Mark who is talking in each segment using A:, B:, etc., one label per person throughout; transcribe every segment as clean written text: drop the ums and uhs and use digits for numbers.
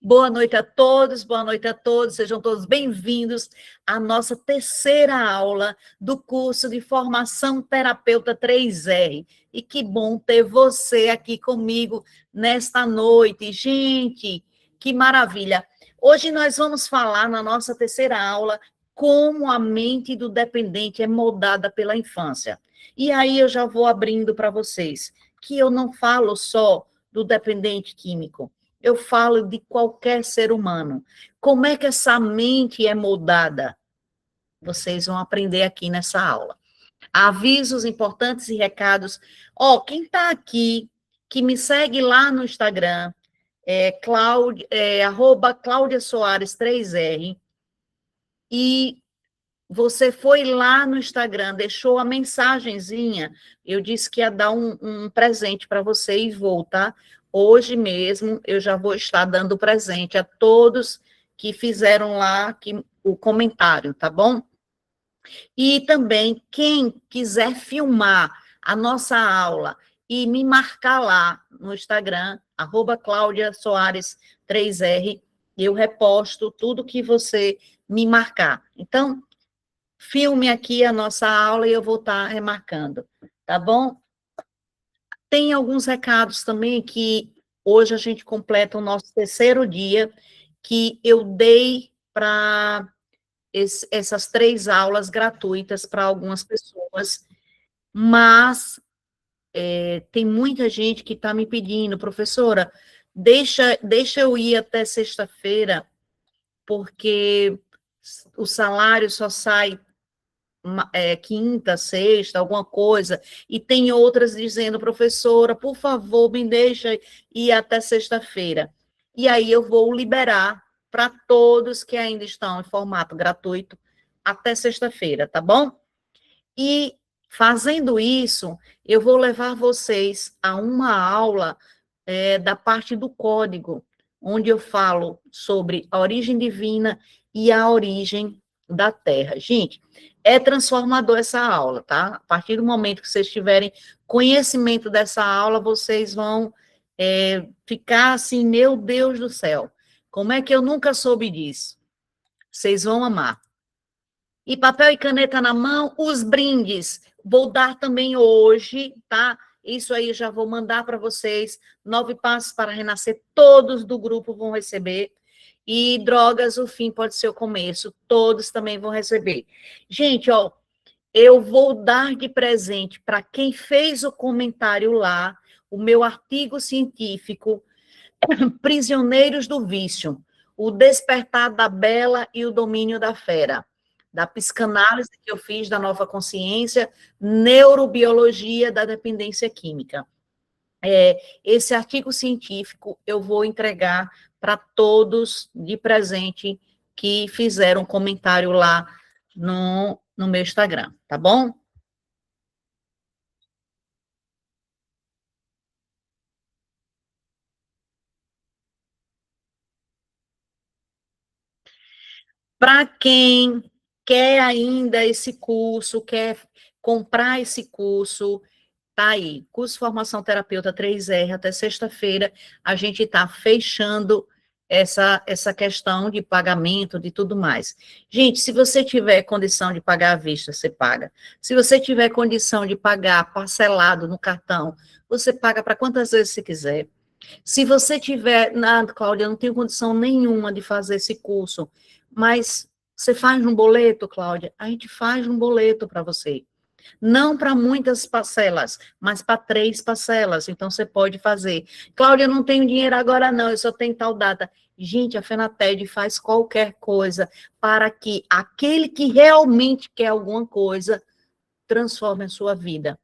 A: boa noite a todos, sejam todos bem-vindos à nossa terceira aula do curso de Formação Terapeuta 3R. E que bom ter você aqui comigo nesta noite. Gente, que maravilha! Hoje nós vamos falar na nossa terceira aula como a mente do dependente é moldada pela infância. E aí eu já vou abrindo para vocês que eu não falo só do dependente químico, eu falo de qualquer ser humano. Como é que essa mente é moldada? Vocês vão aprender aqui nessa aula. Avisos importantes e recados. Quem está aqui, que me segue lá no Instagram, arroba Cláudia Soares 3R, e você foi lá no Instagram, deixou a mensagenzinha, eu disse que ia dar um presente para você e vou, tá? Hoje mesmo eu já vou estar dando presente a todos que fizeram lá o comentário, tá bom? E também, quem quiser filmar a nossa aula e me marcar lá no Instagram, arroba Cláudia Soares 3R, eu reposto tudo que você me marcar. Então, filme aqui a nossa aula e eu vou estar remarcando, tá bom? Tem alguns recados também que hoje a gente completa o nosso terceiro dia, que eu dei para essas 3 aulas gratuitas para algumas pessoas, mas tem muita gente que está me pedindo, professora, deixa eu ir até sexta-feira, porque o salário só sai quinta, sexta, alguma coisa, e tem outras dizendo, professora, por favor, me deixa ir até sexta-feira. E aí eu vou liberar para todos que ainda estão em formato gratuito até sexta-feira, tá bom? E fazendo isso, eu vou levar vocês a uma aula da parte do código, onde eu falo sobre a origem divina e a origem da Terra. Gente, é transformador essa aula, tá? A partir do momento que vocês tiverem conhecimento dessa aula, vocês vão ficar assim, meu Deus do céu, como é que eu nunca soube disso? Vocês vão amar. E papel e caneta na mão, os brindes. Vou dar também hoje, tá? Isso aí eu já vou mandar para vocês. 9 passos para renascer, todos do grupo vão receber. E drogas, o fim pode ser o começo, todos também vão receber. Gente, eu vou dar de presente para quem fez o comentário lá, o meu artigo científico, Prisioneiros do Vício, o despertar da bela e o domínio da fera, da psicanálise que eu fiz da nova consciência, neurobiologia da dependência química. Esse artigo científico eu vou entregar para todos de presente que fizeram comentário lá no meu Instagram, tá bom? Para quem quer ainda esse curso, quer comprar esse curso, tá aí, curso Formação Terapeuta 3R, até sexta-feira, a gente está fechando essa questão de pagamento, de tudo mais. Gente, se você tiver condição de pagar à vista, você paga. Se você tiver condição de pagar parcelado no cartão, você paga para quantas vezes você quiser. Se você tiver, Cláudia, eu não tenho condição nenhuma de fazer esse curso, mas você faz um boleto, Cláudia? A gente faz um boleto para você. Não para muitas parcelas, mas para 3 parcelas. Então, você pode fazer. Cláudia, eu não tenho dinheiro agora, não, eu só tenho tal data. Gente, a FENATED faz qualquer coisa para que aquele que realmente quer alguma coisa transforme a sua vida.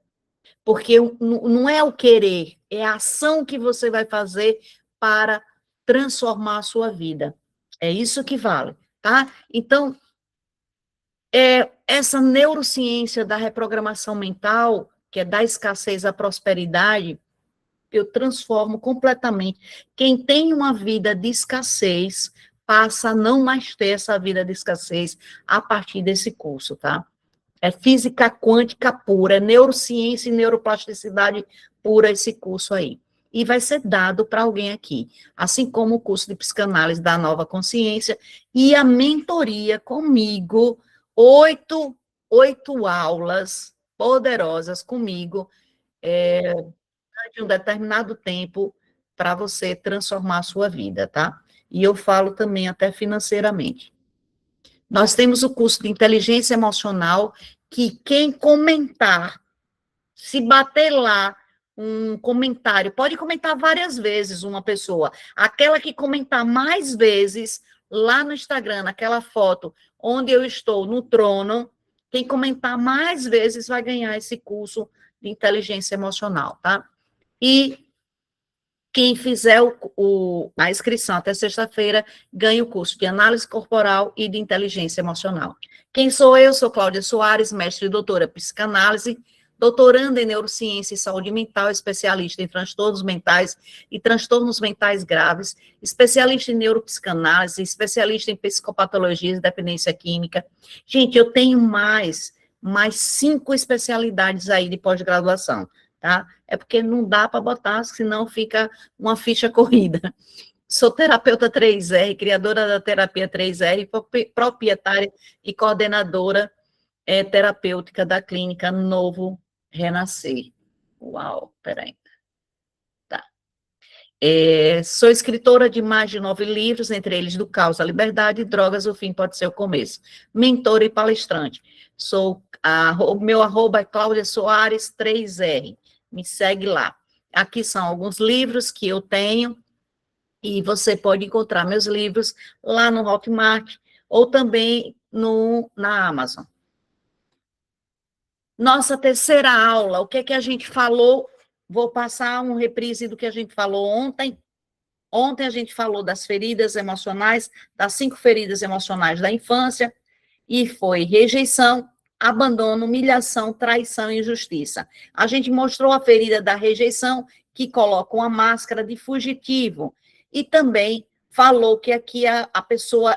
A: Porque não é o querer, é a ação que você vai fazer para transformar a sua vida. É isso que vale, tá? Então, essa neurociência da reprogramação mental, que é da escassez à prosperidade, eu transformo completamente. Quem tem uma vida de escassez passa a não mais ter essa vida de escassez a partir desse curso, tá? É física quântica pura, é neurociência e neuroplasticidade pura esse curso aí. e vai ser dado para alguém aqui, assim como o curso de psicanálise da Nova Consciência e a mentoria comigo, oito aulas poderosas comigo, de um determinado tempo para você transformar a sua vida, tá? E eu falo também até financeiramente. Nós temos o curso de inteligência emocional, que quem comentar, se bater lá um comentário, pode comentar várias vezes uma pessoa, aquela que comentar mais vezes lá no Instagram, naquela foto onde eu estou no trono, quem comentar mais vezes vai ganhar esse curso de inteligência emocional, tá? E quem fizer a inscrição até sexta-feira ganha o curso de análise corporal e de inteligência emocional. Quem sou eu? Sou Cláudia Soares, mestre e doutora psicanálise, doutoranda em neurociência e saúde mental, especialista em transtornos mentais e transtornos mentais graves, especialista em neuropsicanálise, especialista em psicopatologias e dependência química. Gente, eu tenho mais 5 especialidades aí de pós-graduação, tá? É porque não dá para botar, senão fica uma ficha corrida. Sou terapeuta 3R, criadora da terapia 3R, proprietária e coordenadora terapêutica da clínica Novo Renascer. Uau, peraí. Tá. Sou escritora de mais de 9 livros, entre eles Do Caos à Liberdade, Drogas, o Fim Pode Ser o Começo. Mentora e palestrante. O meu arroba é Cláudia Soares 3R. Me segue lá. Aqui são alguns livros que eu tenho, e você pode encontrar meus livros lá no Hotmart, ou também na Amazon. Nossa terceira aula, o que que a gente falou? Vou passar um reprise do que a gente falou ontem. Ontem a gente falou das feridas emocionais, das 5 feridas emocionais da infância, e foi rejeição, abandono, humilhação, traição e injustiça. A gente mostrou a ferida da rejeição, que coloca uma máscara de fugitivo, e também falou que aqui a pessoa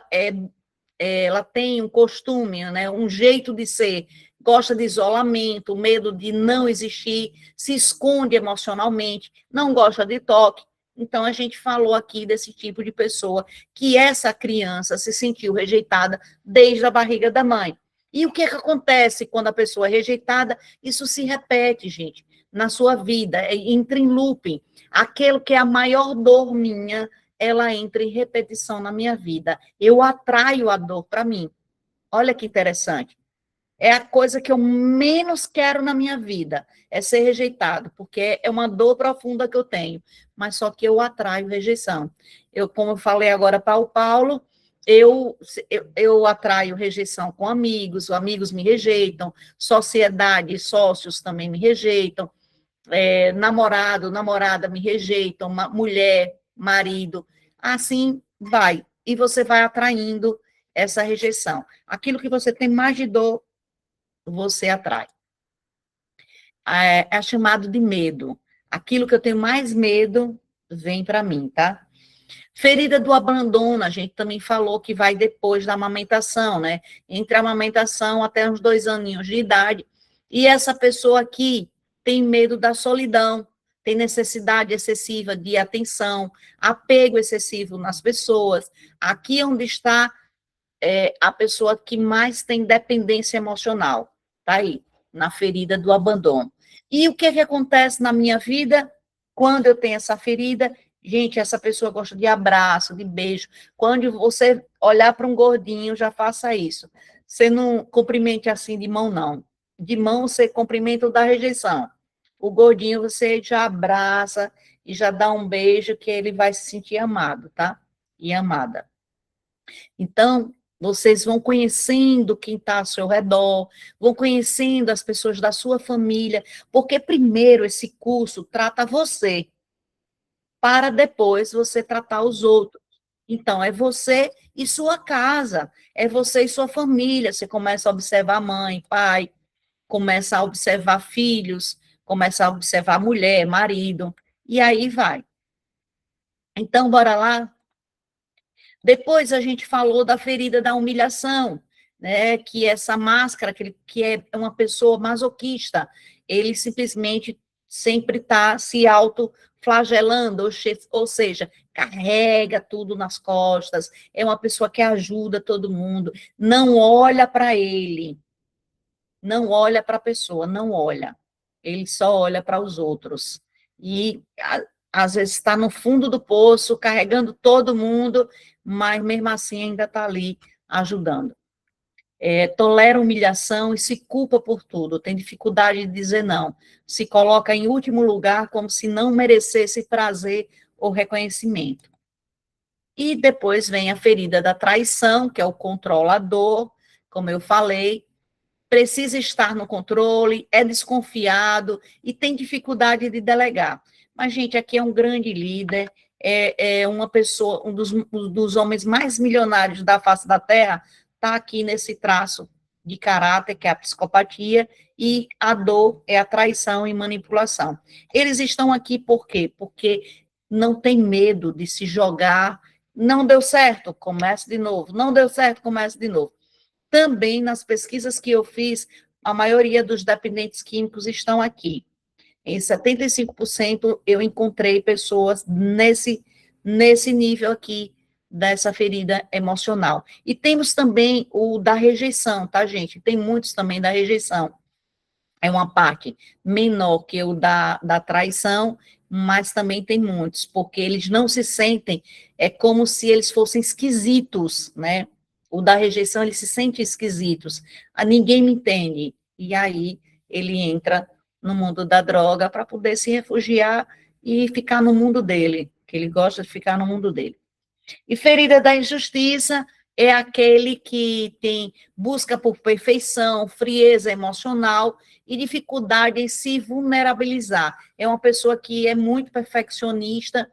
A: ela tem um costume, né, um jeito de ser, gosta de isolamento, medo de não existir, se esconde emocionalmente, não gosta de toque. Então, a gente falou aqui desse tipo de pessoa, que essa criança se sentiu rejeitada desde a barriga da mãe. E o que acontece quando a pessoa é rejeitada? Isso se repete, gente, na sua vida, entra em looping. Aquilo que é a maior dor minha, ela entra em repetição na minha vida. Eu atraio a dor para mim. Olha que interessante. É a coisa que eu menos quero na minha vida, é ser rejeitado, porque é uma dor profunda que eu tenho, mas só que eu atraio rejeição. Como eu falei agora para o Paulo, eu atraio rejeição com amigos, amigos me rejeitam, sociedade, sócios também me rejeitam, namorado, namorada me rejeitam, mulher, marido, assim vai. E você vai atraindo essa rejeição. Aquilo que você tem mais de dor, você atrai. É chamado de medo. Aquilo que eu tenho mais medo vem para mim, tá? Ferida do abandono, a gente também falou que vai depois da amamentação, né? Entre a amamentação até uns 2 aninhos de idade. E essa pessoa aqui tem medo da solidão, tem necessidade excessiva de atenção, apego excessivo nas pessoas. Aqui é onde está a pessoa que mais tem dependência emocional, tá aí, na ferida do abandono. E o que acontece na minha vida quando eu tenho essa ferida? Gente, essa pessoa gosta de abraço, de beijo. Quando você olhar para um gordinho, já faça isso. Você não cumprimente assim de mão, não. De mão, você cumprimenta o da rejeição. O gordinho, você já abraça e já dá um beijo, que ele vai se sentir amado, tá? E amada. Então, vocês vão conhecendo quem está ao seu redor, vão conhecendo as pessoas da sua família, porque primeiro esse curso trata você, para depois você tratar os outros. Então, é você e sua casa, é você e sua família. Você começa a observar mãe, pai, começa a observar filhos, começa a observar mulher, marido, e aí vai. Então, bora lá? Depois a gente falou da ferida da humilhação, né, que essa máscara, que é uma pessoa masoquista, ele simplesmente sempre está se autoflagelando, ou seja, carrega tudo nas costas, é uma pessoa que ajuda todo mundo, não olha para ele, não olha para a pessoa, não olha. Ele só olha para os outros. E às vezes está no fundo do poço, carregando todo mundo, mas mesmo assim ainda está ali ajudando. Tolera humilhação e se culpa por tudo, tem dificuldade de dizer não, se coloca em último lugar como se não merecesse prazer ou reconhecimento. E depois vem a ferida da traição, que é o controlador, como eu falei, precisa estar no controle, é desconfiado e tem dificuldade de delegar. Mas, gente, aqui é um grande líder, é uma pessoa, um dos homens mais milionários da face da Terra, está aqui nesse traço de caráter, que é a psicopatia, e a dor é a traição e manipulação. Eles estão aqui por quê? Porque não tem medo de se jogar, não deu certo, comece de novo, não deu certo, comece de novo. Também nas pesquisas que eu fiz, a maioria dos dependentes químicos estão aqui. Em 75% eu encontrei pessoas nesse nível aqui dessa ferida emocional. E temos também o da rejeição, tá, gente? Tem muitos também da rejeição. É uma parte menor que o da traição, mas também tem muitos, porque eles não se sentem, é como se eles fossem esquisitos, né? O da rejeição, eles se sentem esquisitos. Ninguém me entende. E aí ele entra no mundo da droga para poder se refugiar e ficar no mundo dele, que ele gosta de ficar no mundo dele. E ferida da injustiça é aquele que tem busca por perfeição, frieza emocional e dificuldade em se vulnerabilizar. É uma pessoa que é muito perfeccionista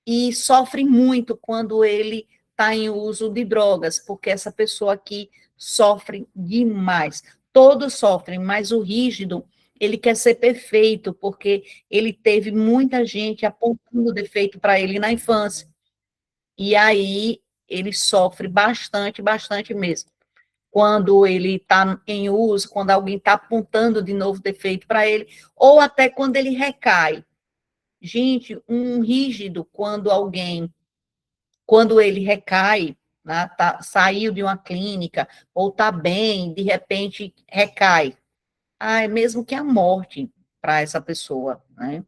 A: e sofre muito quando ele está em uso de drogas, porque essa pessoa aqui sofre demais. Todos sofrem, mas o rígido, ele quer ser perfeito, porque ele teve muita gente apontando defeito para ele na infância. E aí ele sofre bastante, bastante mesmo. Quando ele está em uso, quando alguém está apontando de novo defeito para ele, ou até quando ele recai. Gente, um rígido, quando ele recai, né, saiu de uma clínica, ou está bem, de repente recai. É mesmo que a morte para essa pessoa, né?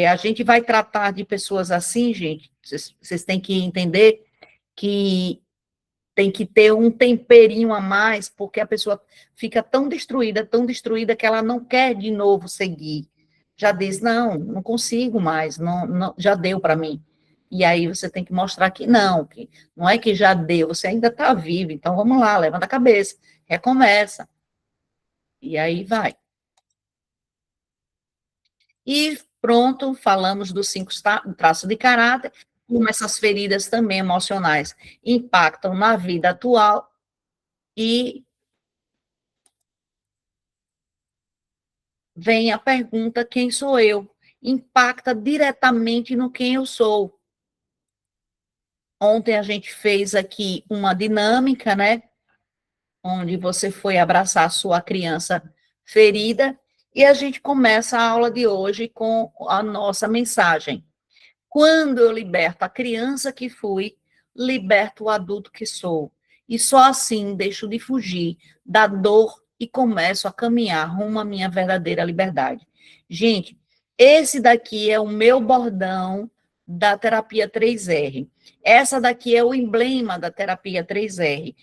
A: A gente vai tratar de pessoas assim, gente, vocês têm que entender que tem que ter um temperinho a mais, porque a pessoa fica tão destruída, que ela não quer de novo seguir. Já diz, não consigo mais, não, já deu para mim. E aí você tem que mostrar que não é que já deu, você ainda está vivo, então vamos lá, levanta a cabeça, recomeça. E aí vai. E pronto, falamos dos 5 traços de caráter, como essas feridas também emocionais impactam na vida atual e vem a pergunta: quem sou eu? Impacta diretamente no quem eu sou. Ontem a gente fez aqui uma dinâmica, né? Onde você foi abraçar a sua criança ferida, e a gente começa a aula de hoje com a nossa mensagem. Quando eu liberto a criança que fui, liberto o adulto que sou. E só assim deixo de fugir da dor e começo a caminhar rumo à minha verdadeira liberdade. Gente, esse daqui é o meu bordão da terapia 3R. Essa daqui é o emblema da terapia 3R.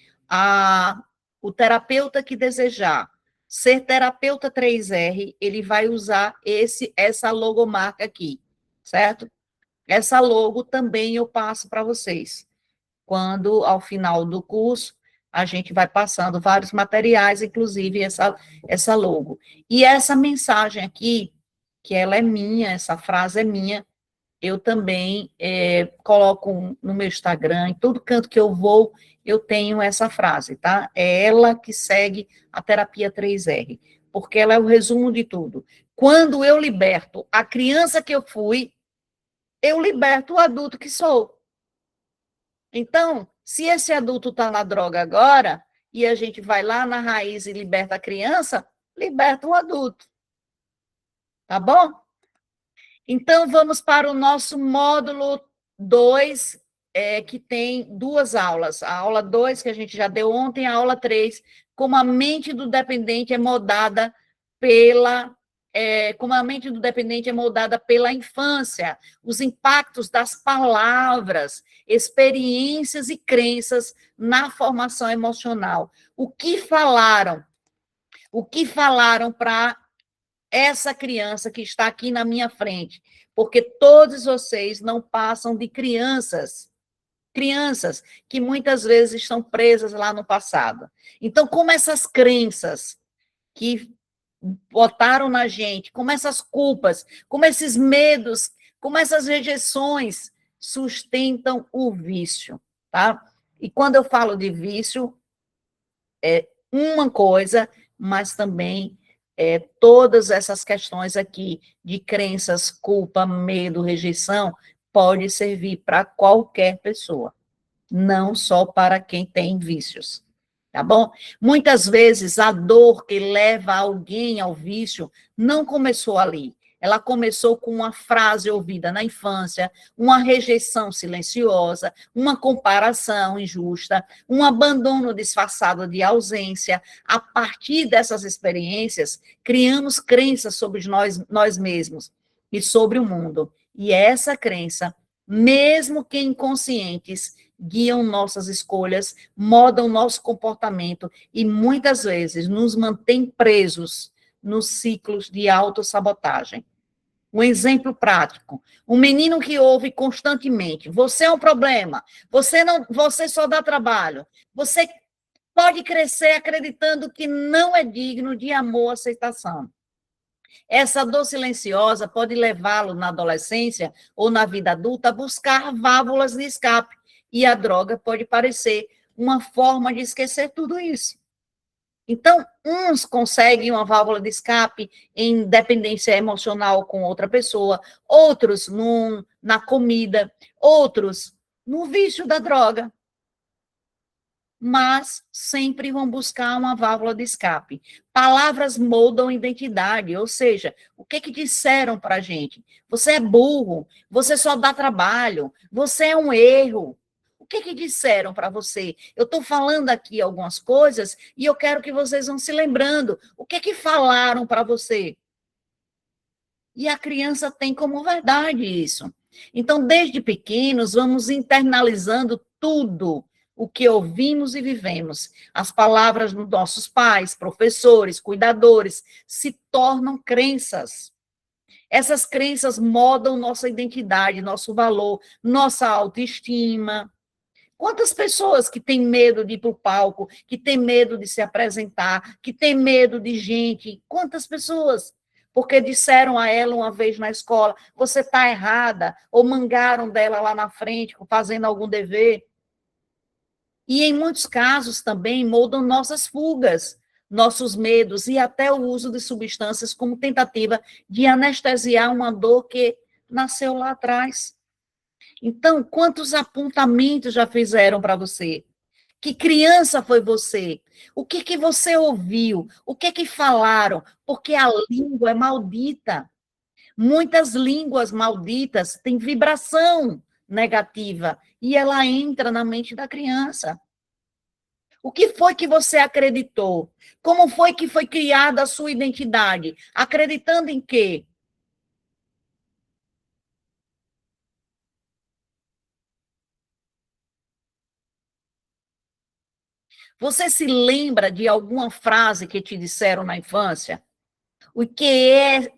A: O terapeuta que desejar ser terapeuta 3R, ele vai usar essa logomarca aqui, certo? Essa logo também eu passo para vocês. Quando, ao final do curso, a gente vai passando vários materiais, inclusive essa logo. E essa mensagem aqui, que ela é minha, essa frase é minha, eu também coloco no meu Instagram, em todo canto que eu vou, eu tenho essa frase, tá? É ela que segue a terapia 3R, porque ela é o resumo de tudo. Quando eu liberto a criança que eu fui, eu liberto o adulto que sou. Então, se esse adulto está na droga agora, e a gente vai lá na raiz e liberta a criança, liberta o adulto. Tá bom? Então, vamos para o nosso módulo 2, que tem duas aulas. A aula 2, que a gente já deu ontem, a aula 3, como a mente do dependente é moldada como a mente do dependente é moldada pela infância, os impactos das palavras, experiências e crenças na formação emocional. O que falaram? O que falaram para essa criança que está aqui na minha frente, porque todos vocês não passam de crianças que muitas vezes estão presas lá no passado. Então, como essas crenças que botaram na gente, como essas culpas, como esses medos, como essas rejeições sustentam o vício, tá? E quando eu falo de vício, é uma coisa, mas também todas essas questões aqui de crenças, culpa, medo, rejeição, pode servir para qualquer pessoa, não só para quem tem vícios, tá bom? Muitas vezes a dor que leva alguém ao vício não começou ali. Ela começou com uma frase ouvida na infância, uma rejeição silenciosa, uma comparação injusta, um abandono disfarçado de ausência. A partir dessas experiências, criamos crenças sobre nós mesmos e sobre o mundo. E essa crença, mesmo que inconscientes, guiam nossas escolhas, modam nosso comportamento e muitas vezes nos mantém presos nos ciclos de autossabotagem. Um exemplo prático: um menino que ouve constantemente: você é um problema, você só dá trabalho, você pode crescer acreditando que não é digno de amor, aceitação. Essa dor silenciosa pode levá-lo na adolescência ou na vida adulta a buscar válvulas de escape, e a droga pode parecer uma forma de esquecer tudo isso. Então, uns conseguem uma válvula de escape em dependência emocional com outra pessoa, outros na comida, outros no vício da droga, mas sempre vão buscar uma válvula de escape. Palavras moldam identidade, ou seja, o que disseram para a gente? Você é burro, você só dá trabalho, você é um erro. O que disseram para você? Eu estou falando aqui algumas coisas e eu quero que vocês vão se lembrando. O que falaram para você? E a criança tem como verdade isso. Então, desde pequenos, vamos internalizando tudo o que ouvimos e vivemos. As palavras dos nossos pais, professores, cuidadores, se tornam crenças. Essas crenças modam nossa identidade, nosso valor, nossa autoestima. Quantas pessoas que têm medo de ir para o palco, que têm medo de se apresentar, que têm medo de gente? Quantas pessoas? Porque disseram a ela uma vez na escola: você está errada, ou mangaram dela lá na frente, fazendo algum dever. E, em muitos casos, também moldam nossas fugas, nossos medos e até o uso de substâncias como tentativa de anestesiar uma dor que nasceu lá atrás. Então, quantos apontamentos já fizeram para você? Que criança foi você? O que você ouviu? O que falaram? Porque a língua é maldita. Muitas línguas malditas têm vibração negativa e ela entra na mente da criança. O que foi que você acreditou? Como foi que foi criada a sua identidade? Acreditando em quê? Você se lembra de alguma frase que te disseram na infância? O que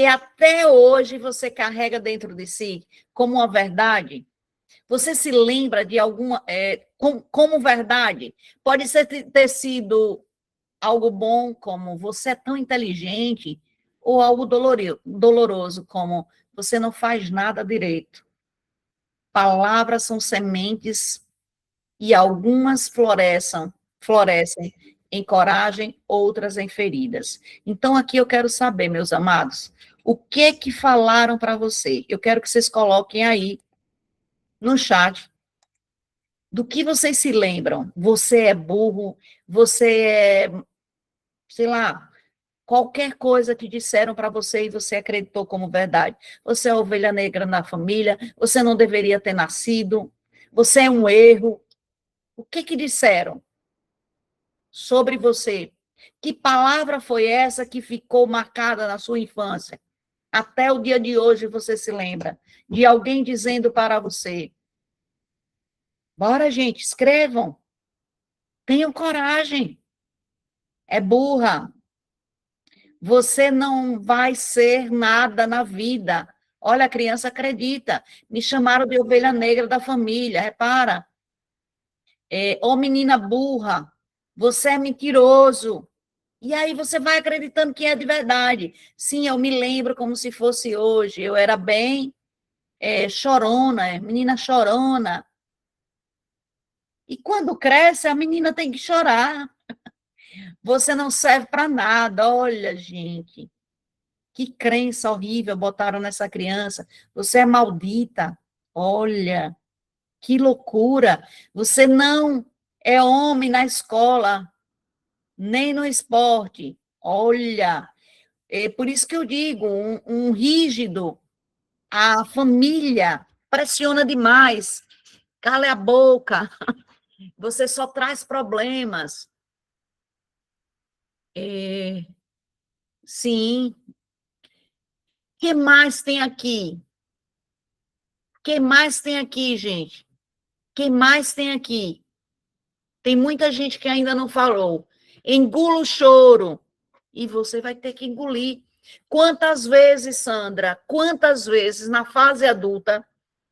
A: até hoje você carrega dentro de si como uma verdade? Você se lembra de alguma como verdade? Pode ser ter sido algo bom, como você é tão inteligente, ou algo doloroso, como você não faz nada direito. Palavras são sementes e algumas florescem em coragem, outras em feridas. Então, aqui eu quero saber, meus amados, o que falaram para você? Eu quero que vocês coloquem aí no chat do que vocês se lembram. Você é burro, você é, sei lá, Qualquer coisa que disseram para você e você acreditou como verdade. Você é a ovelha negra na família, você não deveria ter nascido, você é um erro. O que disseram sobre você? Que palavra foi essa que ficou marcada na sua infância? Até o dia de hoje você se lembra de alguém dizendo para você: bora, gente, escrevam, tenham coragem, é burra, você não vai ser nada na vida. Olha, a criança acredita. Me chamaram de ovelha negra da família, repara. Ô menina burra, você é mentiroso. E aí você vai acreditando que é de verdade. Sim, eu me lembro como se fosse hoje. Eu era bem chorona, menina chorona. E quando cresce, a menina tem que chorar. Você não serve para nada. Olha, gente, que crença horrível botaram nessa criança. Você é maldita. Olha, que loucura. Você não é homem na escola, nem no esporte. Olha, é por isso que eu digo, um rígido, a família pressiona demais. Cala a boca, você só traz problemas. Sim. O que mais tem aqui? O que mais tem aqui, gente? O que mais tem aqui? Tem muita gente que ainda não falou. Engula o choro. E você vai ter que engolir. Quantas vezes, Sandra, quantas vezes na fase adulta,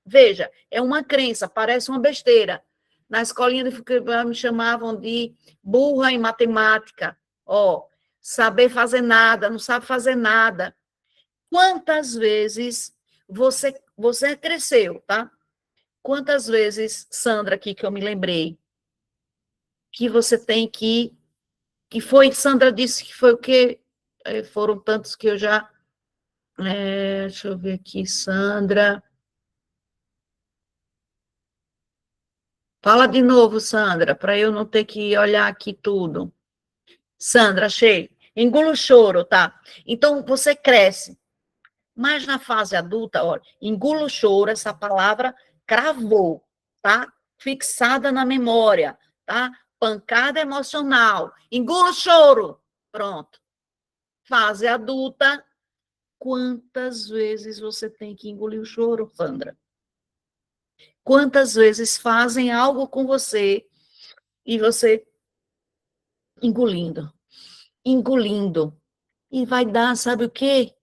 A: veja, é uma crença, parece uma besteira. Na escolinha de futebol me chamavam de burra em matemática. Ó, saber fazer nada, não sabe fazer nada. Quantas vezes você cresceu, tá? Quantas vezes, Sandra, aqui que eu me lembrei, que você tem que foi, Sandra disse que foi o quê? Foram tantos que eu já... deixa eu ver aqui, Sandra. Fala de novo, Sandra, para eu não ter que olhar aqui tudo. Sandra, achei. Engula o choro, tá? Então, você cresce. Mas na fase adulta, olha, engula o choro, essa palavra cravou, tá? Fixada na memória, tá? Pancada emocional. Engula o choro. Pronto. Fase adulta, quantas vezes você tem que engolir o choro, Sandra? Quantas vezes fazem algo com você e você engolindo, engolindo. E vai dar, sabe o quê?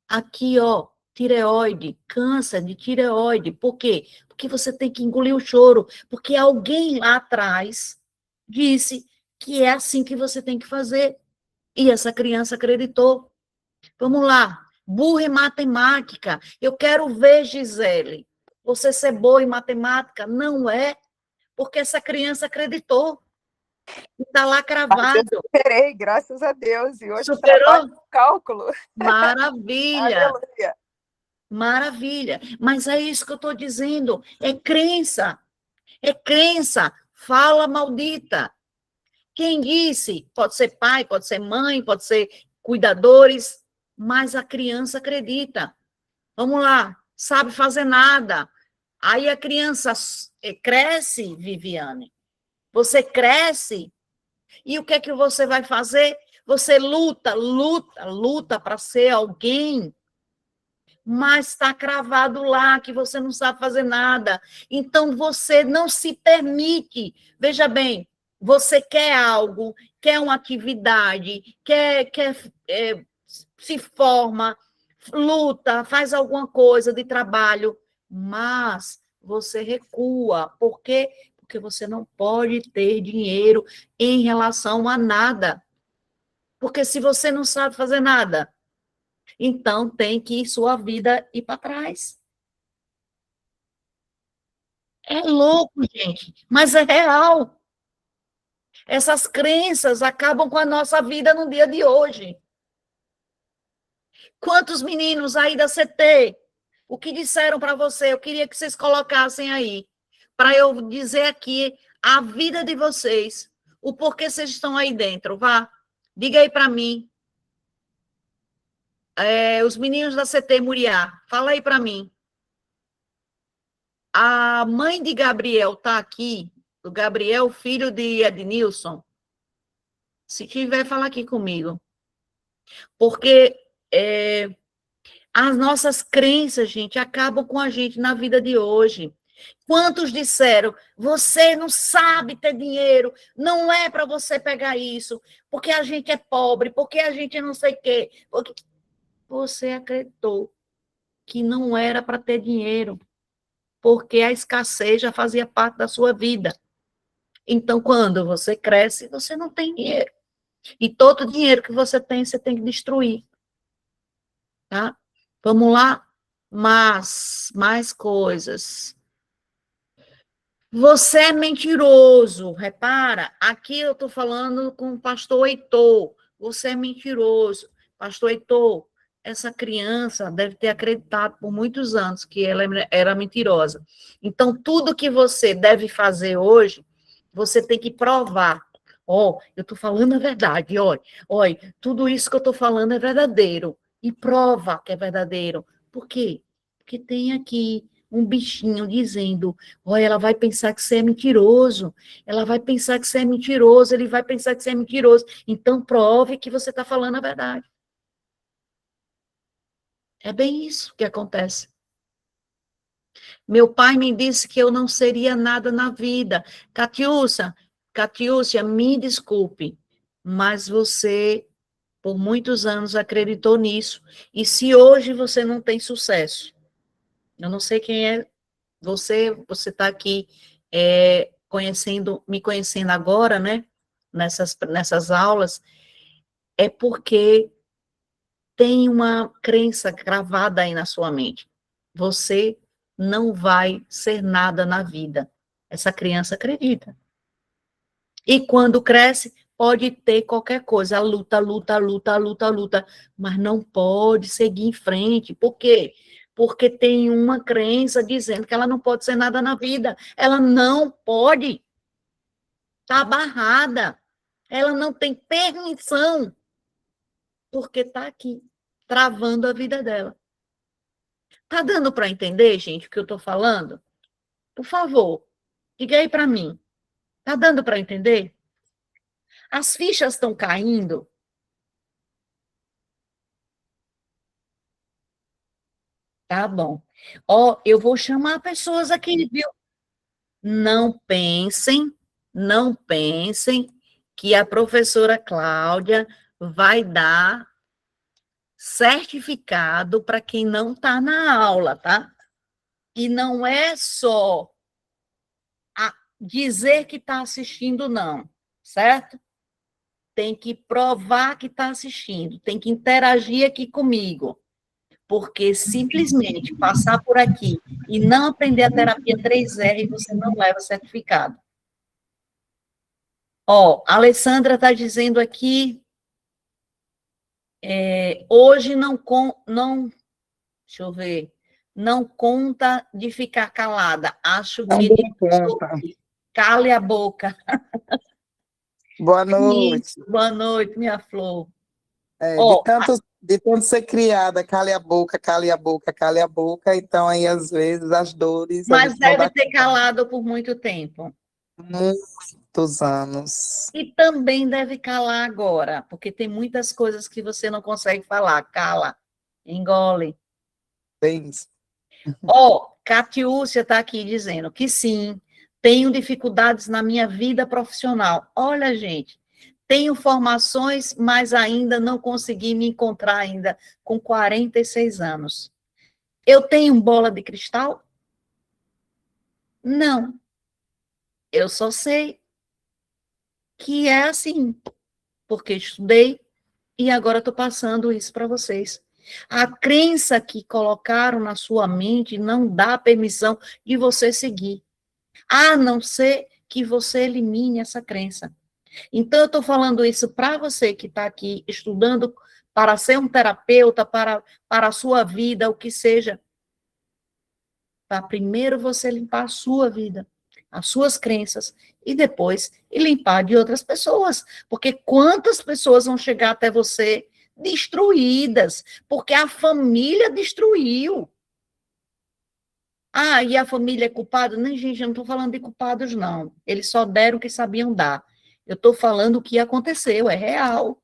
A: Aqui, ó, tireoide, câncer de tireoide. Por quê? Porque você tem que engolir o choro, porque alguém lá atrás disse que é assim que você tem que fazer. E essa criança acreditou. Vamos lá. Burra em matemática. Eu quero ver, Gisele, você ser boa em matemática. Não é, porque essa criança acreditou. Está lá
B: Mas eu
A: cravado.
B: superei, graças a Deus. E hoje trabalho
A: Superou?
B: com cálculo.
A: Maravilha.
B: Aleluia.
A: Maravilha. Mas é isso que eu estou dizendo. É crença. É crença. Fala maldita. Quem disse? Pode ser pai, pode ser mãe, pode ser cuidadores, mas a criança acredita. Vamos lá, sabe fazer nada. Aí a criança cresce, Viviane. Você cresce, e o que é que você vai fazer? Você luta, luta, luta para ser alguém, mas está cravado lá que você não sabe fazer nada. Então você não se permite. Veja bem, você quer algo, quer uma atividade, quer se forma, luta, faz alguma coisa de trabalho, mas você recua. Por quê? Porque você não pode ter dinheiro em relação a nada. Porque se você não sabe fazer nada, então tem que sua vida ir para trás. É louco, gente, mas é real. Essas crenças acabam com a nossa vida no dia de hoje. Quantos meninos aí da CT? O que disseram para você? Eu queria que vocês colocassem aí, para eu dizer aqui a vida de vocês, o porquê vocês estão aí dentro. Vá, diga aí para mim. os meninos da CT Muriá, fala aí para mim. A mãe de Gabriel está aqui, do Gabriel, filho de Ednilson. Se tiver, fala aqui comigo. Porque as nossas crenças, gente, acabam com a gente na vida de hoje. Quantos disseram, você não sabe ter dinheiro, não é para você pegar isso, porque a gente é pobre, porque a gente não sei o quê. Porque você acreditou que não era para ter dinheiro, porque a escassez já fazia parte da sua vida. Então, quando você cresce, você não tem dinheiro. E todo dinheiro que você tem que destruir. Tá? Vamos lá? Mas, mais coisas. Você é mentiroso, repara. Aqui eu estou falando com o pastor Heitor. Você é mentiroso. Pastor Heitor, essa criança deve ter acreditado por muitos anos que ela era mentirosa. Então, tudo que você deve fazer hoje, você tem que provar. Eu estou falando a verdade, olha, tudo isso que eu estou falando é verdadeiro. E prova que é verdadeiro. Por quê? Porque tem aqui um bichinho dizendo, olha, ela vai pensar que você é mentiroso, ela vai pensar que você é mentiroso, ele vai pensar que você é mentiroso. Então, prove que você está falando a verdade. É bem isso que acontece. Meu pai me disse que eu não seria nada na vida. Catiúcia, me desculpe, mas você, por muitos anos, acreditou nisso. E se hoje você não tem sucesso, eu não sei quem é você está aqui me conhecendo agora, né? Nessas aulas, é porque tem uma crença gravada aí na sua mente. Você não vai ser nada na vida. Essa criança acredita. E quando cresce, pode ter qualquer coisa, luta, mas não pode seguir em frente. Por quê? Porque tem uma crença dizendo que ela não pode ser nada na vida. Ela não pode. Está barrada. Ela não tem permissão, porque está aqui, travando a vida dela. Está dando para entender, gente, o que eu estou falando? Por favor, diga aí para mim. Está dando para entender? As fichas estão caindo? Tá bom. Eu vou chamar pessoas aqui, viu? Não pensem, não pensem que a professora Cláudia vai dar certificado para quem não está na aula, tá? E não é só dizer que está assistindo, não, certo? Tem que provar que está assistindo, tem que interagir aqui comigo. Porque simplesmente passar por aqui e não aprender a terapia 3R, você não leva certificado. A Alessandra está dizendo aqui, hoje não, deixa eu ver, não conta de ficar calada, acho
C: Não
A: que
C: dou conta.
A: Cale a boca.
C: Boa noite.
A: Isso, boa noite, minha flor.
C: De tanto ser criada, cale a boca, cale a boca, cale a boca, então aí às vezes as dores...
A: Mas deve ter calado por muito tempo.
C: Muitos anos.
A: E também deve calar agora, porque tem muitas coisas que você não consegue falar. Cala, engole.
C: Bem isso.
A: Catiúcia está aqui dizendo que sim, tenho dificuldades na minha vida profissional. Olha, gente, tenho formações, mas ainda não consegui me encontrar ainda com 46 anos. Eu tenho bola de cristal? Não. Eu só sei que é assim, porque estudei e agora estou passando isso para vocês. A crença que colocaram na sua mente não dá permissão de você seguir, a não ser que você elimine essa crença. Então, eu estou falando isso para você que está aqui estudando para ser um terapeuta, para a sua vida, o que seja. Para primeiro você limpar a sua vida, as suas crenças, e depois limpar de outras pessoas. Porque quantas pessoas vão chegar até você destruídas, porque a família destruiu. Ah, e a família é culpada? Não, gente, eu não estou falando de culpados, não. Eles só deram o que sabiam dar. Eu estou falando o que aconteceu, é real.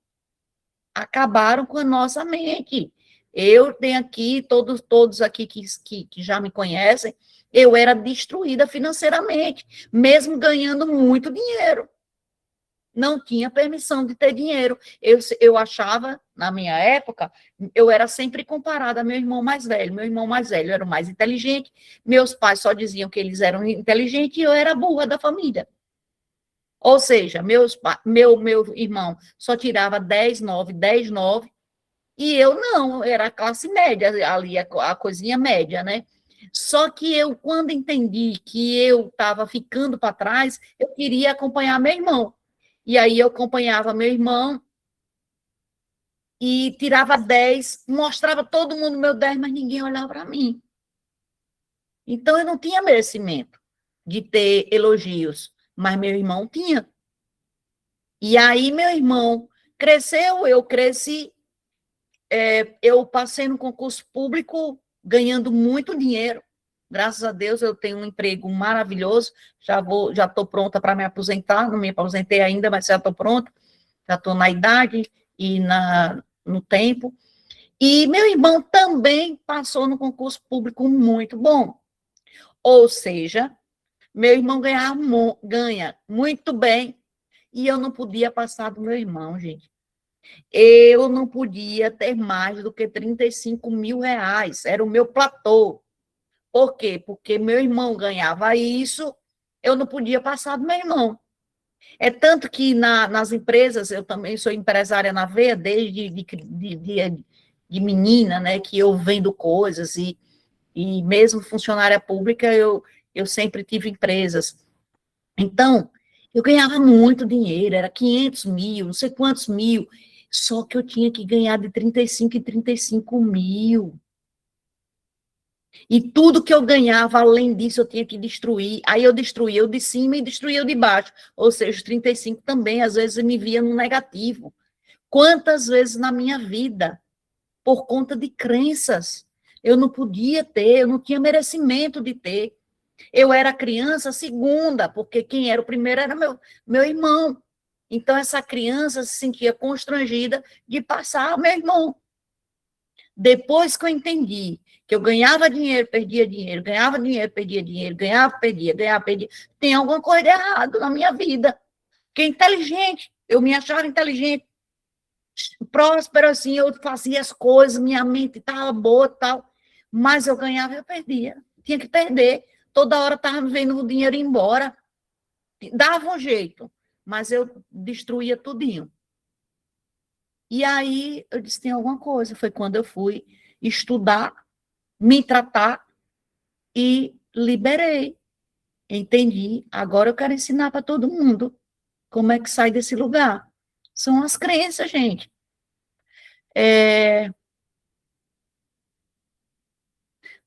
A: Acabaram com a nossa mente. Eu tenho aqui, todos aqui que já me conhecem, eu era destruída financeiramente, mesmo ganhando muito dinheiro. Não tinha permissão de ter dinheiro. Eu achava, na minha época, eu era sempre comparada a meu irmão mais velho. Meu irmão mais velho era o mais inteligente, meus pais só diziam que eles eram inteligentes e eu era a burra da família. Ou seja, meu irmão só tirava 10,9, 10,9, e eu não, era a classe média, ali a coisinha média, né? Só que eu, quando entendi que eu estava ficando para trás, eu queria acompanhar meu irmão. E aí eu acompanhava meu irmão e tirava 10, mostrava todo mundo meu 10, mas ninguém olhava para mim. Então eu não tinha merecimento de ter elogios, mas meu irmão tinha. E aí meu irmão cresceu, eu cresci, eu passei no concurso público ganhando muito dinheiro. Graças a Deus eu tenho um emprego maravilhoso, já estou pronta para me aposentar, não me aposentei ainda, mas já estou pronta, já estou na idade e no tempo. E meu irmão também passou no concurso público muito bom. Ou seja, meu irmão ganha muito bem e eu não podia passar do meu irmão, gente. Eu não podia ter mais do que 35 mil reais, era o meu platô. Por quê? Porque meu irmão ganhava isso, eu não podia passar do meu irmão. É tanto que nas empresas, eu também sou empresária na veia, desde de menina, né, que eu vendo coisas, e mesmo funcionária pública, eu sempre tive empresas. Então, eu ganhava muito dinheiro, era 500 mil, não sei quantos mil, só que eu tinha que ganhar de 35 em 35 mil. E tudo que eu ganhava, além disso, eu tinha que destruir. Aí eu destruía o de cima e destruía o de baixo. Ou seja, os 35 também, às vezes, eu me via no negativo. Quantas vezes na minha vida, por conta de crenças, eu não podia ter, eu não tinha merecimento de ter. Eu era criança segunda, porque quem era o primeiro era meu irmão. Então, essa criança se sentia constrangida de passar ao meu irmão. Depois que eu entendi que eu ganhava dinheiro, perdia dinheiro, ganhava dinheiro, perdia dinheiro, ganhava, perdia, ganhava, perdia, tem alguma coisa de errado na minha vida. Porque inteligente, eu me achava inteligente, próspero assim, eu fazia as coisas, minha mente estava boa e tal, mas eu ganhava e eu perdia. Tinha que perder. Toda hora estava vendo o dinheiro ir embora. Dava um jeito, mas eu destruía tudinho. E aí eu disse, tem alguma coisa. Foi quando eu fui estudar, me tratar e liberei. Entendi. Agora eu quero ensinar para todo mundo como é que sai desse lugar. São as crenças, gente.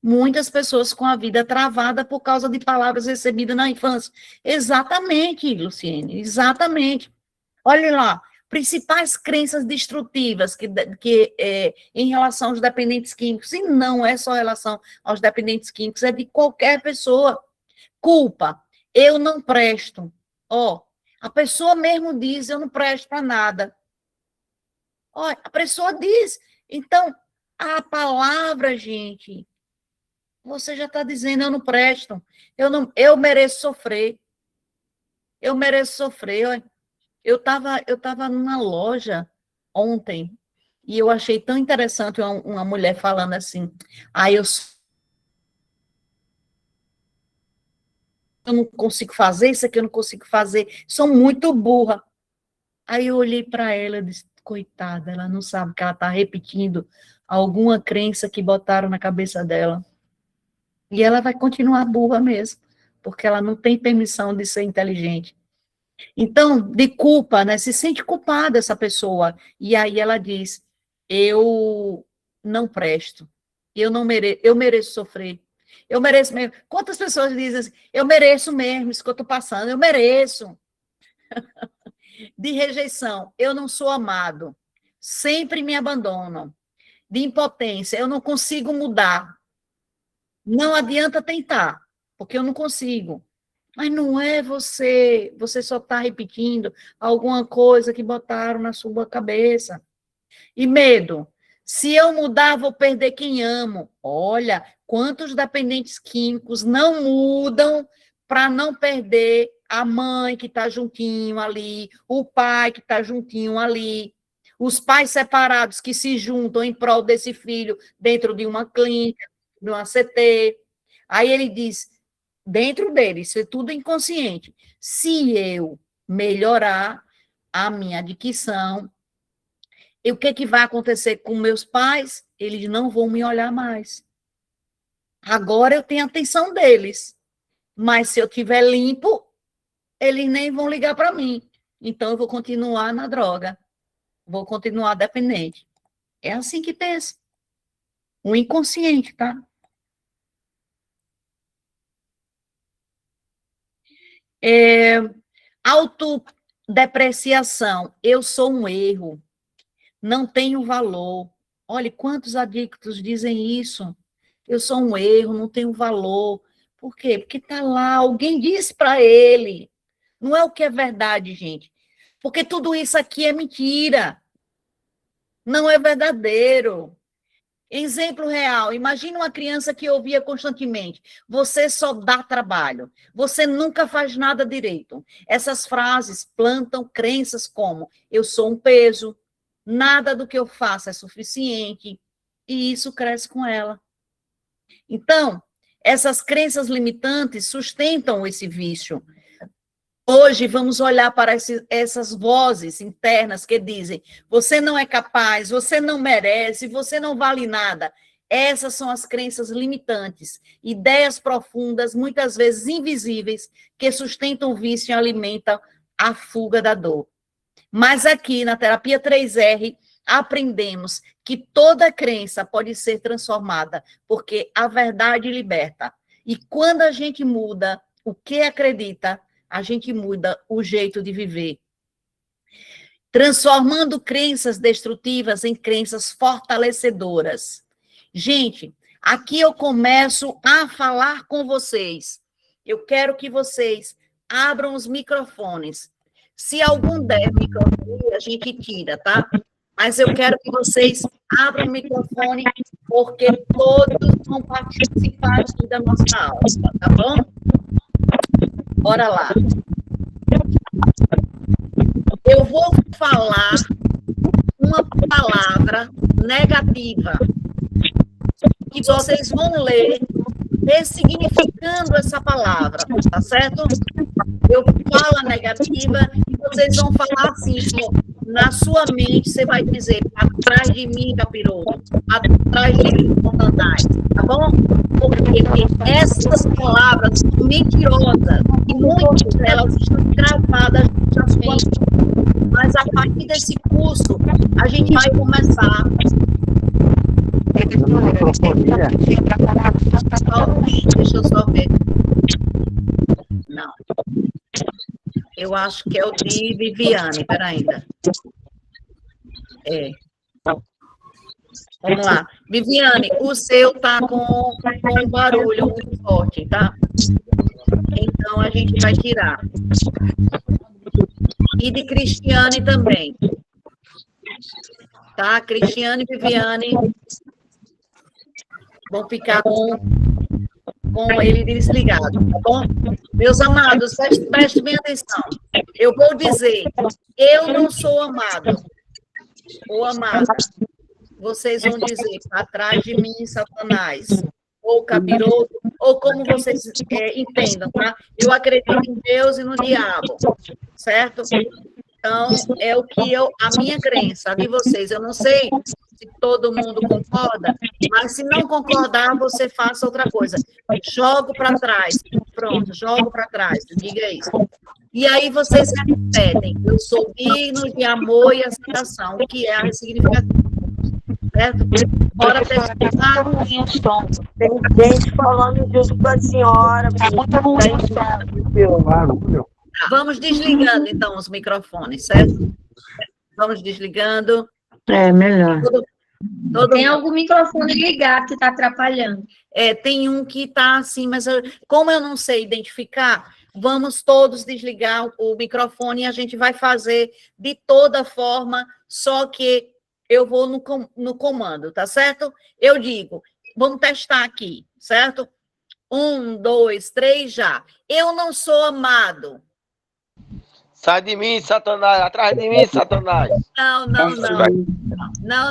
A: Muitas pessoas com a vida travada por causa de palavras recebidas na infância. Exatamente, Luciene, exatamente. Olha lá, principais crenças destrutivas em relação aos dependentes químicos, e não é só em relação aos dependentes químicos, é de qualquer pessoa. Culpa, eu não presto. Ó, a pessoa mesmo diz, eu não presto para nada. Ó, a pessoa diz. Então, a palavra, gente, você já está dizendo, eu não presto. Eu mereço sofrer. Eu mereço sofrer. Ó. Eu tava numa loja ontem e eu achei tão interessante uma mulher falando assim, eu não consigo fazer, isso aqui eu não consigo fazer, sou muito burra. Aí eu olhei para ela e disse, coitada, ela não sabe que ela está repetindo alguma crença que botaram na cabeça dela. E ela vai continuar burra mesmo, porque ela não tem permissão de ser inteligente. Então, de culpa, né? Se sente culpada essa pessoa. E aí ela diz, eu não presto, eu mereço sofrer. Eu mereço mesmo. Quantas pessoas dizem assim, eu mereço mesmo isso que eu estou passando, eu mereço. De rejeição, eu não sou amado. sempre me abandonam. De impotência, eu não consigo mudar. Não adianta tentar, porque eu não consigo. Mas não é você só está repetindo alguma coisa que botaram na sua cabeça. E medo. Se eu mudar, vou perder quem amo. Olha, quantos dependentes químicos não mudam para não perder a mãe que está juntinho ali, o pai que está juntinho ali, os pais separados que se juntam em prol desse filho dentro de uma clínica, de uma CT. Aí ele diz, dentro dele, isso é tudo inconsciente, se eu melhorar a minha dicção, o que vai acontecer com meus pais? Eles não vão me olhar mais. Agora eu tenho a atenção deles, mas se eu tiver limpo, eles nem vão ligar para mim. Então eu vou continuar na droga, vou continuar dependente. É assim que pensa. O inconsciente, tá? Autodepreciação. Eu sou um erro. Não tenho valor. Olha, quantos adictos dizem isso? Eu sou um erro, não tenho valor. Por quê? Porque está lá, alguém disse para ele. Não é o que é verdade, gente. Porque tudo isso aqui é mentira. Não é verdadeiro. Exemplo real, imagina uma criança que ouvia constantemente, você só dá trabalho, você nunca faz nada direito. Essas frases plantam crenças como, eu sou um peso, nada do que eu faço é suficiente, e isso cresce com ela. Então, essas crenças limitantes sustentam esse vício. Hoje, vamos olhar para essas vozes internas que dizem, você não é capaz, você não merece, você não vale nada. Essas são as crenças limitantes, ideias profundas, muitas vezes invisíveis, que sustentam o vício e alimentam a fuga da dor. Mas aqui, na terapia 3R, aprendemos que toda crença pode ser transformada, porque a verdade liberta. E quando a gente muda o que acredita, a gente muda o jeito de viver. Transformando crenças destrutivas em crenças fortalecedoras. Gente, aqui eu começo a falar com vocês. Eu quero que vocês abram os microfones. Se algum der microfone, a gente tira, tá? Mas eu quero que vocês abram o microfone, porque todos vão participar aqui da nossa aula, tá bom? Bora lá. Eu vou falar uma palavra negativa e vocês vão ler ressignificando essa palavra, tá certo? Eu falo a negativa e vocês vão falar assim, na sua mente você vai dizer, atrás de mim, capiroto, atrás de mim, Satanás, tá bom? Porque essas palavras são mentirosas e muitas delas estão gravadas na sua mente. Mas a partir desse curso, a gente vai começar. Deixa eu só ver. Não. Eu acho que é o de Viviane, peraí ainda. Vamos lá. Viviane, o seu tá com um barulho muito forte, tá? Então, a gente vai tirar. E de Cristiane também. Tá? Cristiane e Viviane vão ficar com ele desligado, tá bom? Meus amados, prestem bem atenção. Eu vou dizer, eu não sou amado ou amada. Vocês vão dizer, atrás de mim, Satanás, ou capiroto, ou como vocês entendam, tá? Eu acredito em Deus e no diabo, certo? Então, é o que a minha crença, a de vocês. Eu não sei se todo mundo concorda, mas se não concordar, você faça outra coisa. Jogo para trás. Pronto, jogo para trás. Diga isso. E aí vocês repetem. Eu sou digno de amor e aceitação, o que é a ressignificação. Certo? Bora pesquisar.
D: Tem gente falando junto com a senhora. Muito ruim.
A: Vamos desligando, então, os microfones, certo? Vamos desligando.
D: É, melhor.
E: Tem algum microfone ligado que está atrapalhando.
A: Tem um que está assim, mas como eu não sei identificar, vamos todos desligar o microfone e a gente vai fazer de toda forma, só que eu vou no comando, tá certo? Eu digo, vamos testar aqui, certo? 1, 2, 3, já. Eu não sou amado.
F: Sai de mim, Satanás. Atrás de mim, Satanás.
A: Não.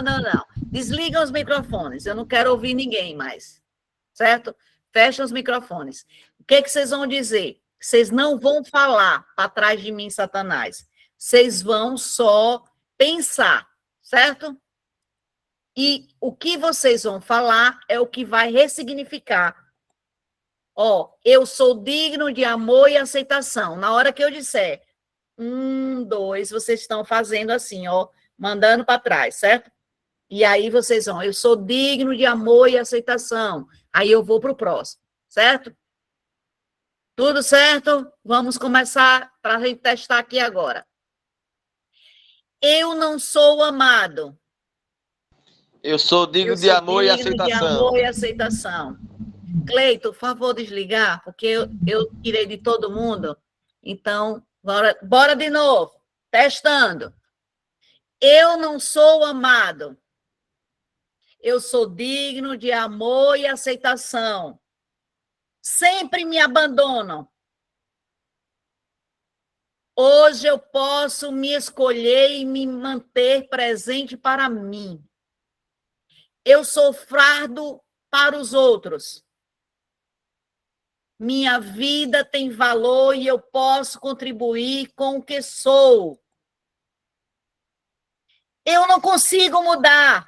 A: Não. Desligam os microfones. Eu não quero ouvir ninguém mais. Certo? Fecha os microfones. O que vocês vão dizer? Vocês não vão falar para trás de mim, Satanás. Vocês vão só pensar, certo? E o que vocês vão falar é o que vai ressignificar. Eu sou digno de amor e aceitação. Na hora que eu disser 1, 2, vocês estão fazendo assim, mandando para trás, certo? E aí vocês vão, eu sou digno de amor e aceitação. Aí eu vou para o próximo, certo? Tudo certo? Vamos começar para a gente testar aqui agora. Eu não sou amado.
F: Eu sou digno de amor e aceitação.
A: De amor e aceitação. Cleito, por favor, desligar, porque eu tirei de todo mundo. Então, bora de novo. Testando. Eu não sou amado. Eu sou digno de amor e aceitação. Sempre me abandonam. Hoje eu posso me escolher e me manter presente para mim. Eu sou fardo para os outros. Minha vida tem valor e eu posso contribuir com o que sou. Eu não consigo mudar.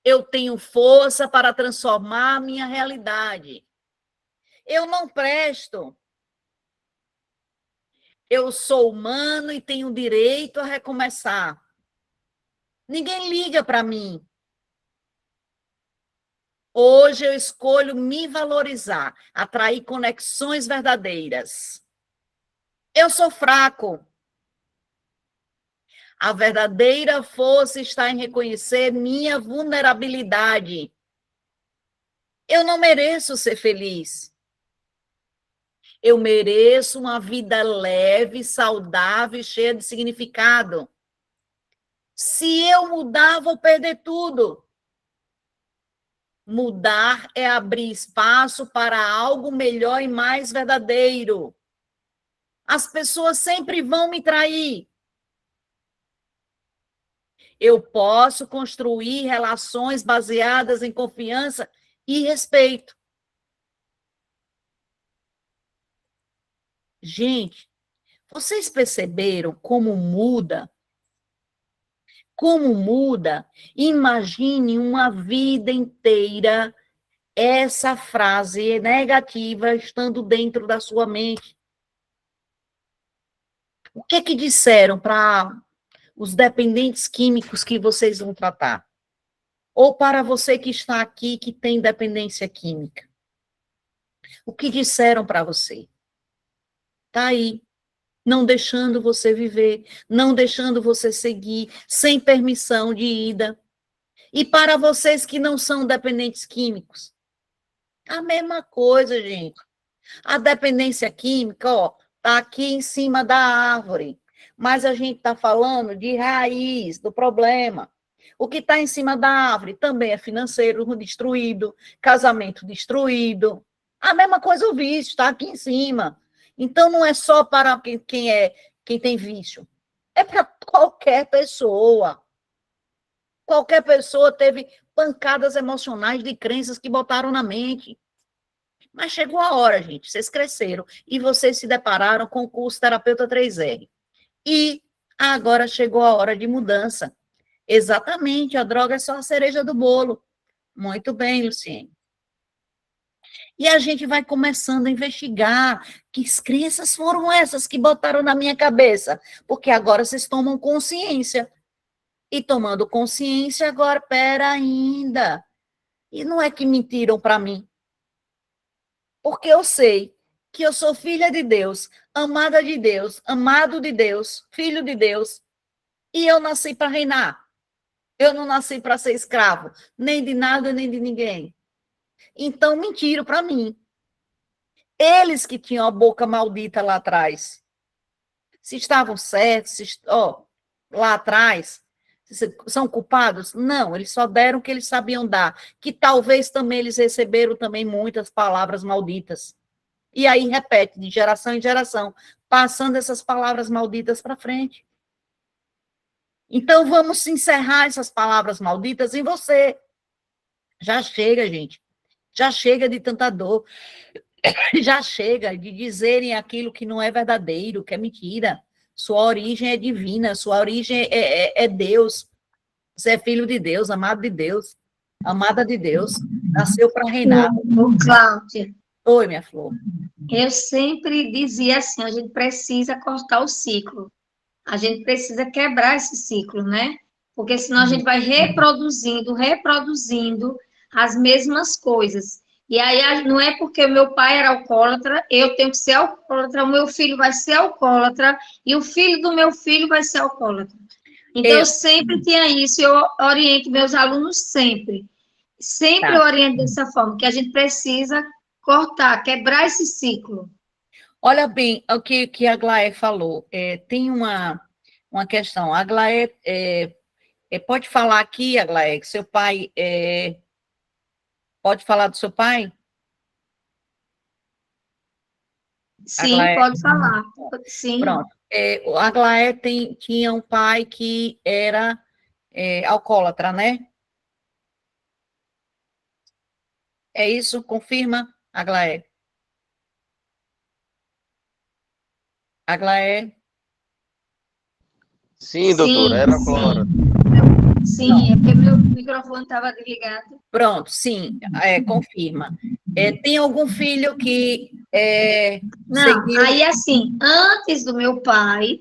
A: Eu tenho força para transformar a minha realidade. Eu não presto. Eu sou humano e tenho direito a recomeçar. Ninguém liga para mim. Hoje eu escolho me valorizar, atrair conexões verdadeiras. Eu sou fraco. A verdadeira força está em reconhecer minha vulnerabilidade. Eu não mereço ser feliz. Eu mereço uma vida leve, saudável e cheia de significado. Se eu mudar, vou perder tudo. Mudar é abrir espaço para algo melhor e mais verdadeiro. As pessoas sempre vão me trair. Eu posso construir relações baseadas em confiança e respeito. Gente, vocês perceberam como muda? Como muda? Imagine uma vida inteira essa frase negativa estando dentro da sua mente. O que disseram para os dependentes químicos que vocês vão tratar? Ou para você que está aqui que tem dependência química? O que disseram para você? Está aí, não deixando você viver, não deixando você seguir, sem permissão de ida. E para vocês que não são dependentes químicos, a mesma coisa, gente. A dependência química, está aqui em cima da árvore, mas a gente está falando de raiz do problema. O que está em cima da árvore também é financeiro destruído, casamento destruído. A mesma coisa o vício, está aqui em cima. Então, não é só para quem tem vício. É para qualquer pessoa. Qualquer pessoa teve pancadas emocionais de crenças que botaram na mente. Mas chegou a hora, gente. Vocês cresceram e vocês se depararam com o curso Terapeuta 3R. E agora chegou a hora de mudança. Exatamente, a droga é só a cereja do bolo. Muito bem, Luciene. E a gente vai começando a investigar que crenças foram essas que botaram na minha cabeça. Porque agora vocês tomam consciência. E tomando consciência, agora, pera ainda. E não é que mentiram para mim. Porque eu sei que eu sou filha de Deus, amada de Deus, amado de Deus, filho de Deus. E eu nasci para reinar. Eu não nasci para ser escravo, nem de nada, nem de ninguém. Então, mentiram para mim. Eles que tinham a boca maldita lá atrás. Se estavam certos, lá atrás, são culpados? Não, eles só deram o que eles sabiam dar. Que talvez também eles receberam também muitas palavras malditas. E aí repete, de geração em geração, passando essas palavras malditas para frente. Então, vamos encerrar essas palavras malditas em você. Já chega, gente. Já chega de tanta dor. Já chega de dizerem aquilo que não é verdadeiro, que é mentira. Sua origem é divina, sua origem é Deus. Você é filho de Deus, amado de Deus, amada de Deus. Nasceu para reinar.
E: Ô, Cláudia,
A: Oi, minha flor.
E: eu sempre dizia assim, a gente precisa cortar o ciclo. A gente precisa quebrar esse ciclo, né? Porque senão a gente vai reproduzindo as mesmas coisas. E aí não é porque o meu pai era alcoólatra, eu tenho que ser alcoólatra, o meu filho vai ser alcoólatra e o filho do meu filho vai ser alcoólatra. Então, eu sempre tinha isso, eu oriento meus alunos sempre. Sempre eu oriento dessa forma, que a gente precisa cortar, quebrar esse ciclo.
A: Olha bem o que a Glaé falou. Tem uma questão. A Glaé, pode falar aqui, Aglaé, que seu pai... pode falar do seu pai?
E: Sim,
A: Aglaé,
E: pode falar. Sim.
A: Pronto. A Aglaé tinha um pai que era alcoólatra, né? É isso? Confirma, Aglaé? Aglaé?
F: Sim, doutora, era alcoólatra.
E: Sim, é porque meu microfone estava desligado.
A: Pronto, sim, confirma. Tem algum filho que
E: Não, aí assim, antes do meu pai,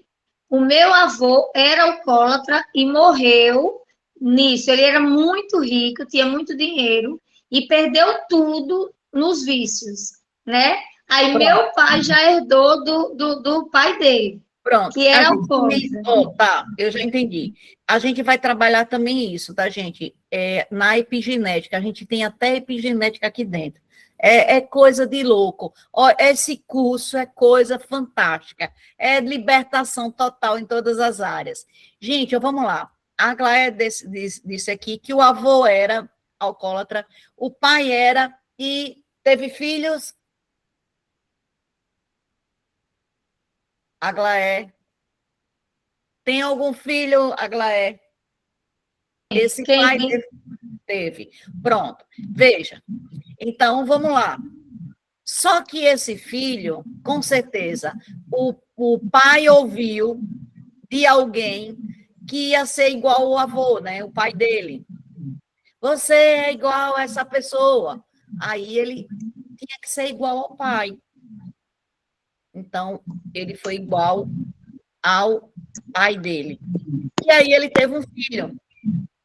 E: o meu avô era alcoólatra e morreu nisso. Ele era muito rico, tinha muito dinheiro e perdeu tudo nos vícios, né? Aí meu pai já herdou do pai dele.
A: Pronto.
E: Que era alcoólatra.
A: Tá, eu já entendi. A gente vai trabalhar também isso, tá, gente? Na epigenética, a gente tem até epigenética aqui dentro. É coisa de louco. Esse curso é coisa fantástica. É libertação total em todas as áreas. Gente, vamos lá. A Aglaé disse aqui que o avô era alcoólatra, o pai era e teve filhos. Aglaé. Tem algum filho, Aglaé? Esse pai teve. Pronto. Veja. Então, vamos lá. Só que esse filho, com certeza, o pai ouviu de alguém que ia ser igual ao avô, né? O pai dele. Você é igual a essa pessoa. Aí ele tinha que ser igual ao pai. Então, ele foi igual ao pai dele. E aí ele teve um filho.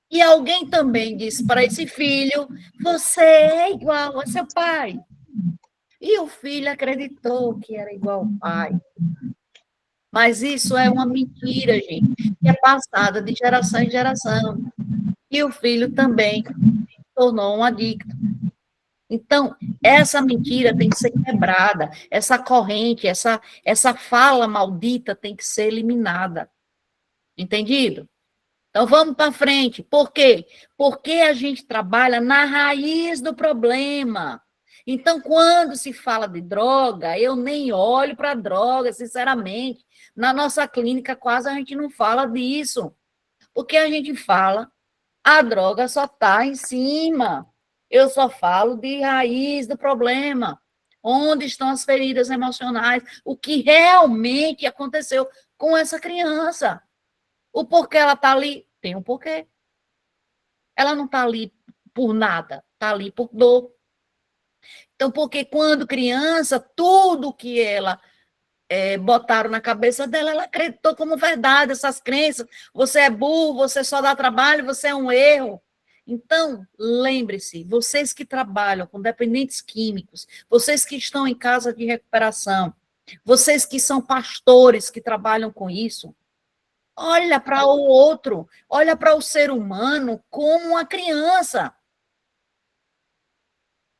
A: E alguém também disse para esse filho, você é igual a seu pai. E o filho acreditou que era igual ao pai. Mas isso é uma mentira, gente, que é passada de geração em geração. E o filho também se tornou um adicto. Então, essa mentira tem que ser quebrada, essa corrente, essa fala maldita tem que ser eliminada. Entendido? Então, vamos para frente. Por quê? Porque a gente trabalha na raiz do problema. Então, quando se fala de droga, eu nem olho para a droga, sinceramente. Na nossa clínica, quase a gente não fala disso. Porque a gente fala, a droga só está em cima. Eu só falo de raiz do problema. Onde estão as feridas emocionais? O que realmente aconteceu com essa criança? O porquê ela está ali? Tem um porquê. Ela não está ali por nada, está ali por dor. Então, porque quando criança, tudo que ela botaram na cabeça dela, ela acreditou como verdade essas crenças. Você é burro, você só dá trabalho, você é um erro. Então, lembre-se, vocês que trabalham com dependentes químicos, vocês que estão em casa de recuperação, vocês que são pastores que trabalham com isso, Olha para o outro, olha para o ser humano como uma criança.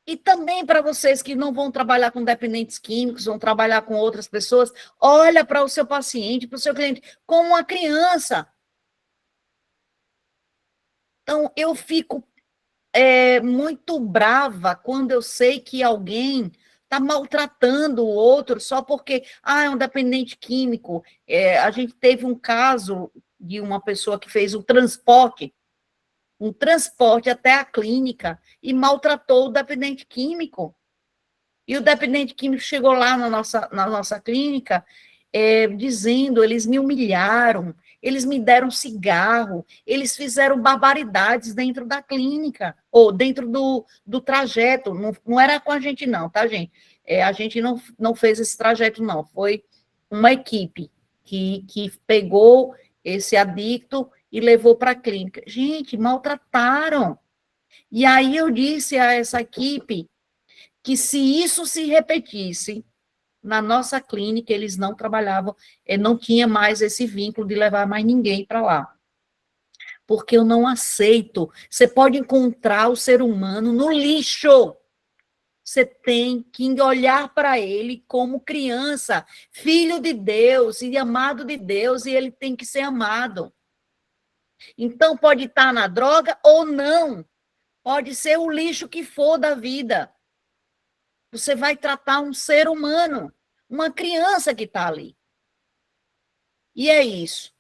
A: E também para vocês que não vão trabalhar com dependentes químicos, vão trabalhar com outras pessoas, olha para o seu paciente, para o seu cliente, como uma criança. Então, eu fico muito brava quando eu sei que alguém está maltratando o outro só porque é um dependente químico. A gente teve um caso de uma pessoa que fez um transporte até a clínica e maltratou o dependente químico. E o dependente químico chegou lá na nossa clínica dizendo, eles me humilharam, eles me deram cigarro, eles fizeram barbaridades dentro da clínica, ou dentro do trajeto, não era com a gente não, tá, gente? A gente não fez esse trajeto, não, foi uma equipe que pegou esse adicto e levou para a clínica. Gente, maltrataram. E aí eu disse a essa equipe que se isso se repetisse na nossa clínica, eles não trabalhavam, não tinha mais esse vínculo de levar mais ninguém para lá. Porque eu não aceito. Você pode encontrar o ser humano no lixo. Você tem que olhar para ele como criança, filho de Deus e amado de Deus, e ele tem que ser amado. Então, pode estar na droga ou não. Pode ser o lixo que for da vida. Você vai tratar um ser humano, uma criança que está ali. E é isso.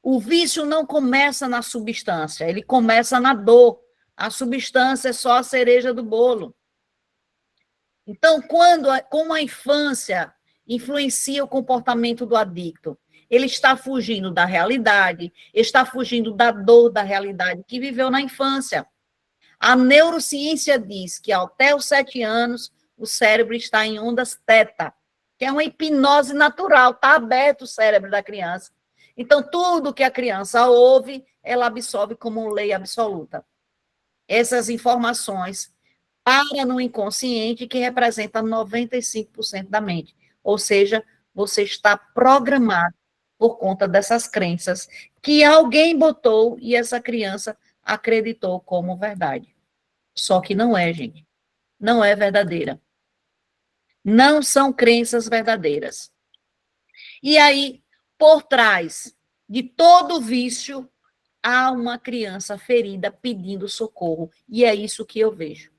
A: O vício não começa na substância, ele começa na dor. A substância é só a cereja do bolo. Então, como a infância influencia o comportamento do adicto, ele está fugindo da realidade, está fugindo da dor da realidade que viveu na infância. A neurociência diz que até os 7 anos o cérebro está em ondas teta, que é uma hipnose natural, está aberto o cérebro da criança. Então, tudo que a criança ouve, ela absorve como lei absoluta. Essas informações param no inconsciente, que representa 95% da mente. Ou seja, você está programado por conta dessas crenças que alguém botou e essa criança acreditou como verdade. Só que não é, gente. Não é verdadeira. Não são crenças verdadeiras. E aí, por trás de todo vício, há uma criança ferida pedindo socorro. E é isso que eu vejo.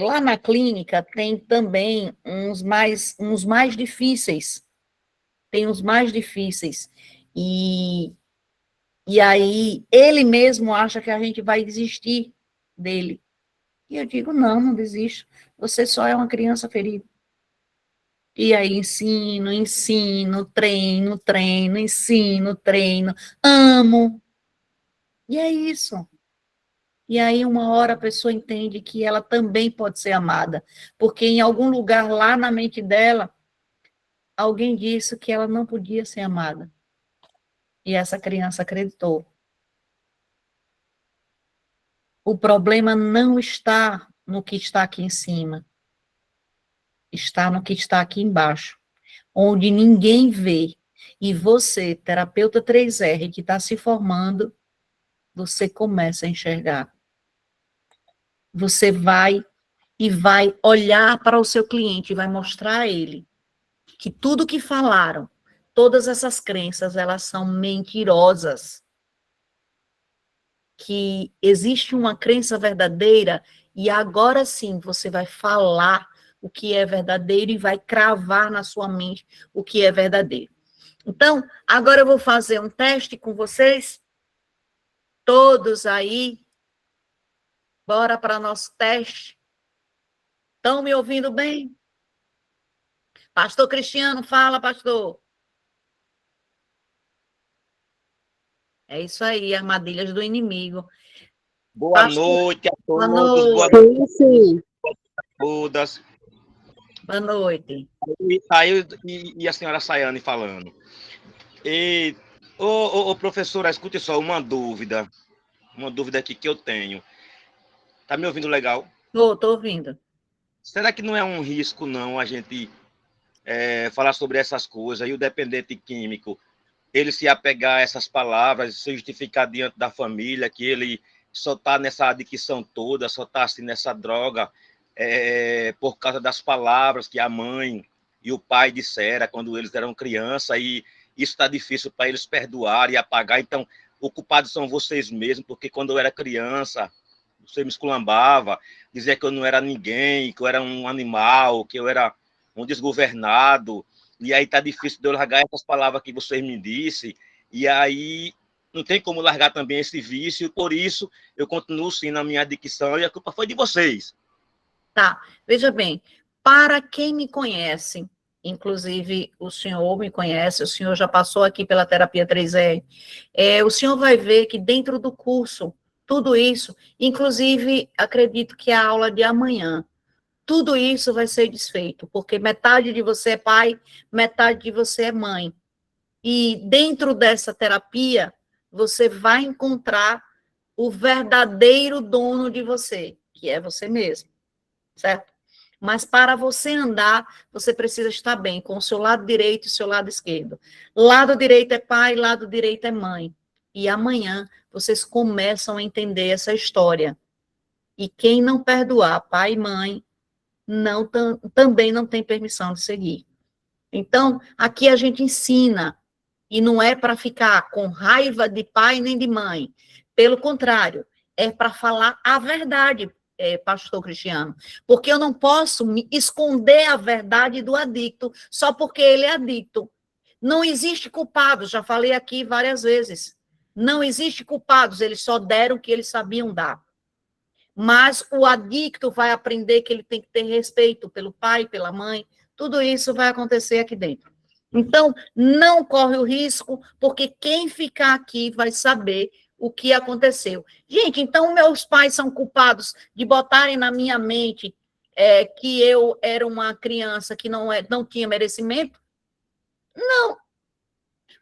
A: Lá na clínica tem também uns mais difíceis. Tem os mais difíceis. E aí, ele mesmo acha que a gente vai desistir dele. E eu digo, não desisto. Você só é uma criança ferida. E aí, ensino, treino, ensino, treino, amo. E é isso. E aí, uma hora a pessoa entende que ela também pode ser amada. Porque em algum lugar lá na mente dela, alguém disse que ela não podia ser amada. E essa criança acreditou. O problema não está no que está aqui em cima. Está no que está aqui embaixo. Onde ninguém vê. E você, terapeuta 3R, que está se formando, você começa a enxergar. Você vai olhar para o seu cliente e vai mostrar a ele que tudo que falaram, todas essas crenças, elas são mentirosas. Que existe uma crença verdadeira e agora sim você vai falar o que é verdadeiro e vai cravar na sua mente o que é verdadeiro. Então, agora eu vou fazer um teste com vocês, todos aí. Bora para nosso teste. Estão me ouvindo bem? Pastor Cristiano, fala, pastor. É isso aí, armadilhas do inimigo.
F: Boa noite a todos.
A: Boa noite.
F: Boa noite a todas.
A: Boa noite.
F: E a senhora Sayane falando. Professora, escute só uma dúvida aqui que eu tenho. Tá me ouvindo legal?
A: Tô ouvindo.
F: Será que não é um risco, não, a gente falar sobre essas coisas, e o dependente químico, ele se apegar a essas palavras, se justificar diante da família, que ele só está nessa adicção toda, só está assim, nessa droga, por causa das palavras que a mãe e o pai disseram quando eles eram criança, e isso está difícil para eles perdoar e apagar. Então, o culpado são vocês mesmos, porque quando eu era criança, você me esculambava, dizia que eu não era ninguém, que eu era um animal, que eu era um desgovernado, e aí tá difícil de eu largar essas palavras que vocês me disse, e aí não tem como largar também esse vício, por isso eu continuo sim na minha adicção, e a culpa foi de vocês.
A: Tá, veja bem, para quem me conhece, inclusive o senhor me conhece, o senhor já passou aqui pela terapia 3R, o senhor vai ver que dentro do curso, tudo isso, inclusive, acredito que a aula de amanhã, tudo isso vai ser desfeito, porque metade de você é pai, metade de você é mãe. E dentro dessa terapia, você vai encontrar o verdadeiro dono de você, que é você mesmo, certo? Mas para você andar, você precisa estar bem com o seu lado direito e o seu lado esquerdo. Lado direito é pai, lado direito é mãe. E amanhã vocês começam a entender essa história. E quem não perdoar pai e mãe, também não tem permissão de seguir. Então, aqui a gente ensina, e não é para ficar com raiva de pai nem de mãe. Pelo contrário, é para falar a verdade, pastor Cristiano, porque eu não posso me esconder a verdade do adicto só porque ele é adicto. Não existe culpados, já falei aqui várias vezes. Não existe culpados, eles só deram o que eles sabiam dar. Mas o adicto vai aprender que ele tem que ter respeito pelo pai, pela mãe, tudo isso vai acontecer aqui dentro. Então, não corre o risco, porque quem ficar aqui vai saber o que aconteceu. Gente, então meus pais são culpados de botarem na minha mente que eu era uma criança que não tinha merecimento? Não.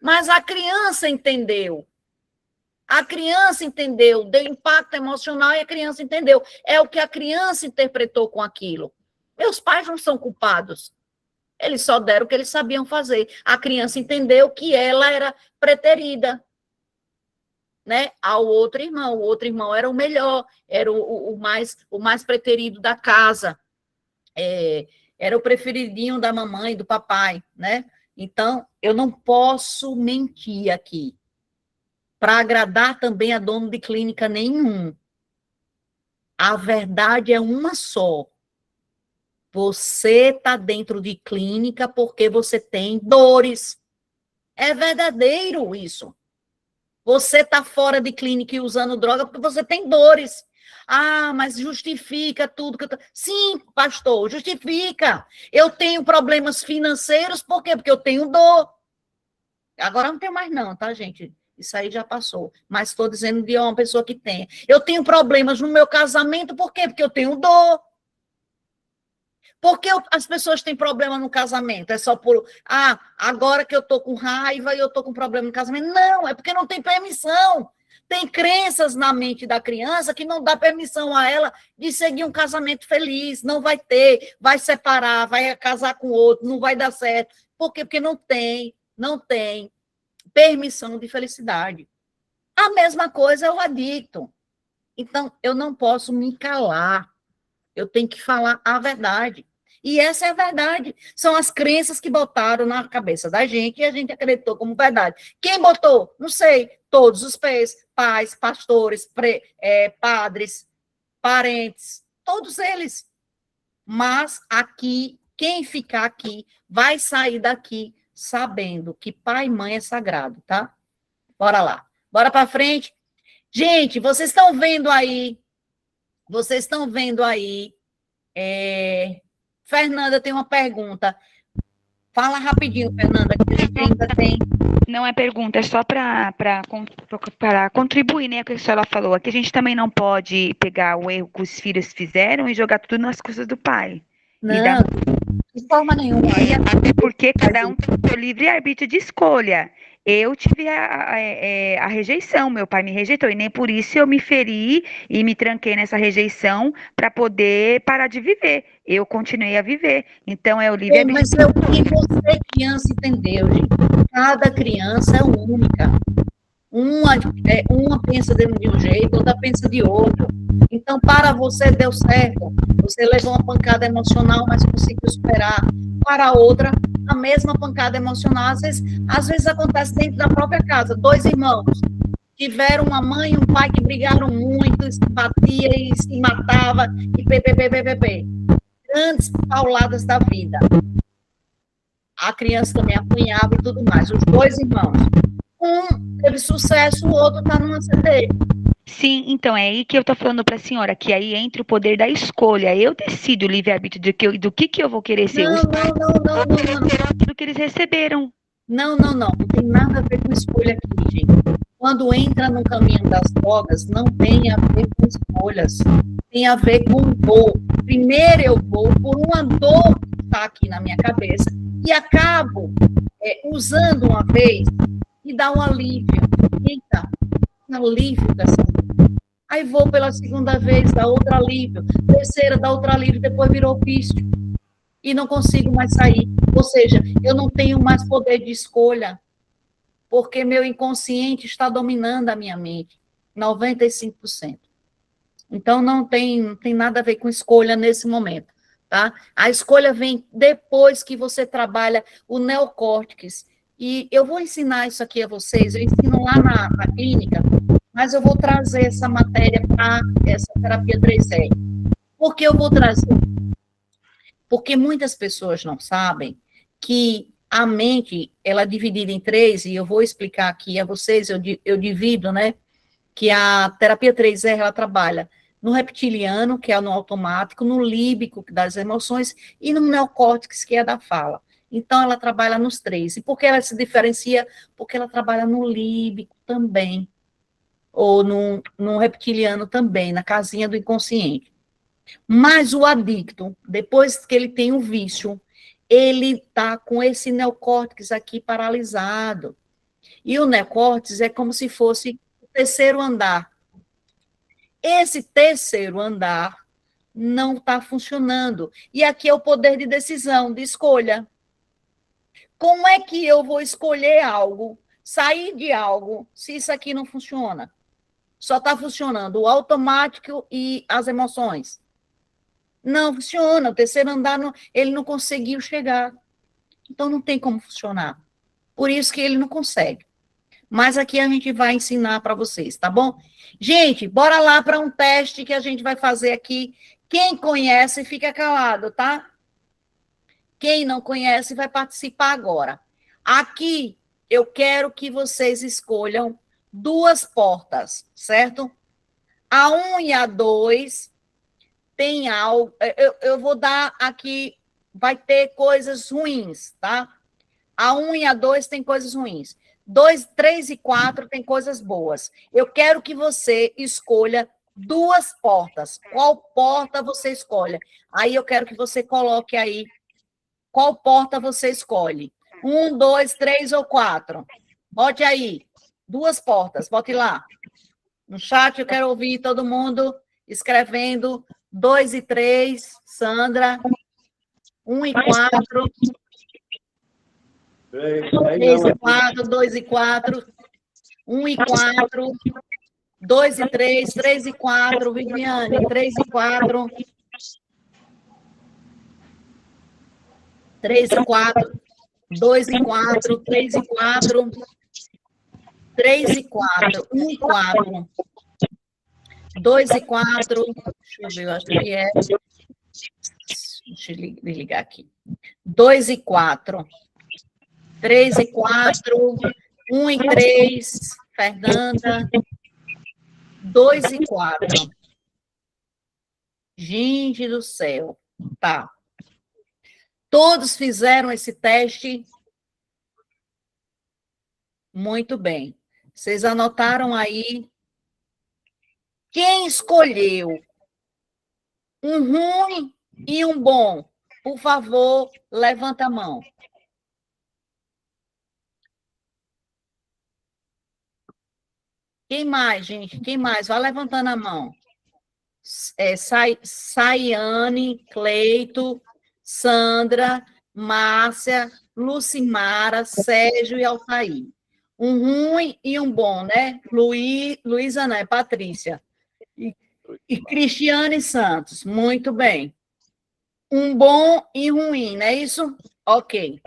A: Mas a criança entendeu. A criança entendeu, deu impacto emocional e a criança entendeu. É o que a criança interpretou com aquilo. Meus pais não são culpados. Eles só deram o que eles sabiam fazer. A criança entendeu que ela era preterida, né, ao outro irmão. O outro irmão era o melhor, era o mais preterido da casa. Era o preferidinho da mamãe, do papai, né? Então, eu não posso mentir aqui para agradar também a dono de clínica nenhum. A verdade é uma só. Você está dentro de clínica porque você tem dores. É verdadeiro isso. Você está fora de clínica e usando droga porque você tem dores. Ah, mas justifica tudo que eu tô... Sim, pastor, justifica. Eu tenho problemas financeiros, por quê? Porque eu tenho dor. Agora não tem mais não, tá, gente? Isso aí já passou. Mas estou dizendo de uma pessoa que tem. Eu tenho problemas no meu casamento, por quê? Porque eu tenho dor. Por que as pessoas têm problema no casamento? É só por, agora que eu estou com raiva e eu estou com problema no casamento. Não, é porque não tem permissão. Tem crenças na mente da criança que não dá permissão a ela de seguir um casamento feliz. Não vai ter, vai separar, vai casar com outro, não vai dar certo. Por quê? Porque não tem permissão de felicidade. A mesma coisa é o adicto. Então, eu não posso me calar. Eu tenho que falar a verdade. E essa é a verdade. São as crenças que botaram na cabeça da gente e a gente acreditou como verdade. Quem botou? Não sei. Todos os pais, pastores, padres, parentes, todos eles. Mas aqui, quem ficar aqui, vai sair daqui sabendo que pai e mãe é sagrado, tá? Bora lá. Bora para frente. Gente, vocês estão vendo aí. Fernanda tem uma pergunta. Fala rapidinho, Fernanda, que a gente ainda tem.
G: Não é pergunta, é só para contribuir, né, com o que ela falou. Aqui a gente também não pode pegar o erro que os filhos fizeram e jogar tudo nas costas do pai.
A: Não, de forma nenhuma.
G: Até porque cada um tem o seu livre-arbítrio de escolha. eu tive a rejeição, meu pai me rejeitou, e nem por isso eu me feri e me tranquei nessa rejeição para poder parar de viver. Eu continuei a viver. Então, é o livre-arbítrio.
A: Mas é o que você, criança, entendeu, gente. Cada criança é única. Uma pensa de um jeito, outra pensa de outro. Então, para você deu certo. Você levou uma pancada emocional, mas conseguiu superar. Para a outra, a mesma pancada emocional. Às vezes acontece dentro da própria casa. 2 irmãos tiveram uma mãe e um pai que brigaram muito, se batia e se matava, e ppp. Grandes pauladas da vida. A criança também apanhava e tudo mais. Os 2 irmãos. Um teve sucesso, o outro está numa CD.
G: Sim, então é aí que eu tô falando para a senhora, que aí entra o poder da escolha. Eu decido o livre-arbítrio do que eu vou querer ser.
A: Não.
G: Do que eles receberam.
A: Não tem nada a ver com escolha aqui, gente. Quando entra no caminho das drogas, não tem a ver com escolhas, tem a ver com dor. Primeiro eu vou por uma dor que está aqui na minha cabeça e acabo usando uma vez e dá um alívio. Eita, um alívio dessa dor. Aí vou pela segunda vez, dá outro alívio. Terceira, dá outro alívio, depois virou vício. E não consigo mais sair. Ou seja, eu não tenho mais poder de escolha, porque meu inconsciente está dominando a minha mente, 95%. Então, não tem nada a ver com escolha nesse momento, tá? A escolha vem depois que você trabalha o neocórtex. E eu vou ensinar isso aqui a vocês, eu ensino lá na clínica, mas eu vou trazer essa matéria para essa terapia 3R. Por que eu vou trazer? Porque muitas pessoas não sabem que a mente, ela é dividida em 3, e eu vou explicar aqui a vocês, eu divido, né, que a terapia 3R, ela trabalha no reptiliano, que é no automático, no límbico, que é das emoções, e no neocórtex, que é da fala. Então, ela trabalha nos 3. E por que ela se diferencia? Porque ela trabalha no límbico também, ou no reptiliano também, na casinha do inconsciente. Mas o adicto, depois que ele tem um vício, ele está com esse neocórtex aqui paralisado. E o neocórtex é como se fosse o terceiro andar. Esse terceiro andar não está funcionando. E aqui é o poder de decisão, de escolha. Como é que eu vou escolher algo, sair de algo, se isso aqui não funciona? Só está funcionando o automático e as emoções. Não funciona, o terceiro andar, ele não conseguiu chegar. Então, não tem como funcionar. Por isso que ele não consegue. Mas aqui a gente vai ensinar para vocês, tá bom? Gente, bora lá para um teste que a gente vai fazer aqui. Quem conhece, fica calado, tá? Quem não conhece, vai participar agora. Aqui, eu quero que vocês escolham 2 portas, certo? A 1 e a 2... tem algo, eu vou dar aqui, vai ter coisas ruins, tá? A 1 e a 2 tem coisas ruins. 2, 3 e 4 tem coisas boas. Eu quero que você escolha 2 portas. Qual porta você escolhe? Aí eu quero que você coloque aí qual porta você escolhe. 1, 2, 3 ou 4. Bote aí. 2 portas, bote lá. No chat eu quero ouvir todo mundo escrevendo 2 e 3, Sandra. 1 e 4. 3 e 4, 2 e 4. 1 e 4. 2 e 3, 3 e 4, Viviane. 3 e 4. 3 e 4. 2 e 4, 3 e 4. 3 e 4. 1 e 4. 2 e 4, deixa eu ver, eu acho que é. Deixa eu ligar aqui. 2 e 4. 3 e 4. 1 e 3, Fernanda. 2 e 4. Gente do céu. Tá. Todos fizeram esse teste? Muito bem. Vocês anotaram aí? Quem escolheu um ruim e um bom? Por favor, levanta a mão. Quem mais, gente? Quem mais? Vai levantando a mão. Saiane, Cleito, Sandra, Márcia, Lucimara, Sérgio e Altair. Um ruim e um bom, né? Luísa, não, é Patrícia. E Cristiane Santos, muito bem. Um bom e ruim, não é isso? Ok.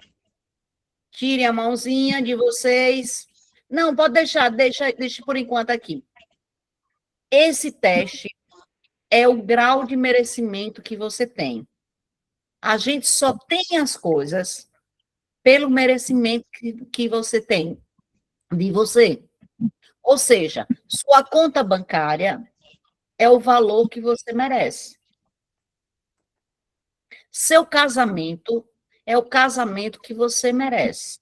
A: Tire a mãozinha de vocês. Não, pode deixar, deixa por enquanto aqui. Esse teste é o grau de merecimento que você tem. A gente só tem as coisas pelo merecimento que você tem de você. Ou seja, sua conta bancária é o valor que você merece. Seu casamento é o casamento que você merece.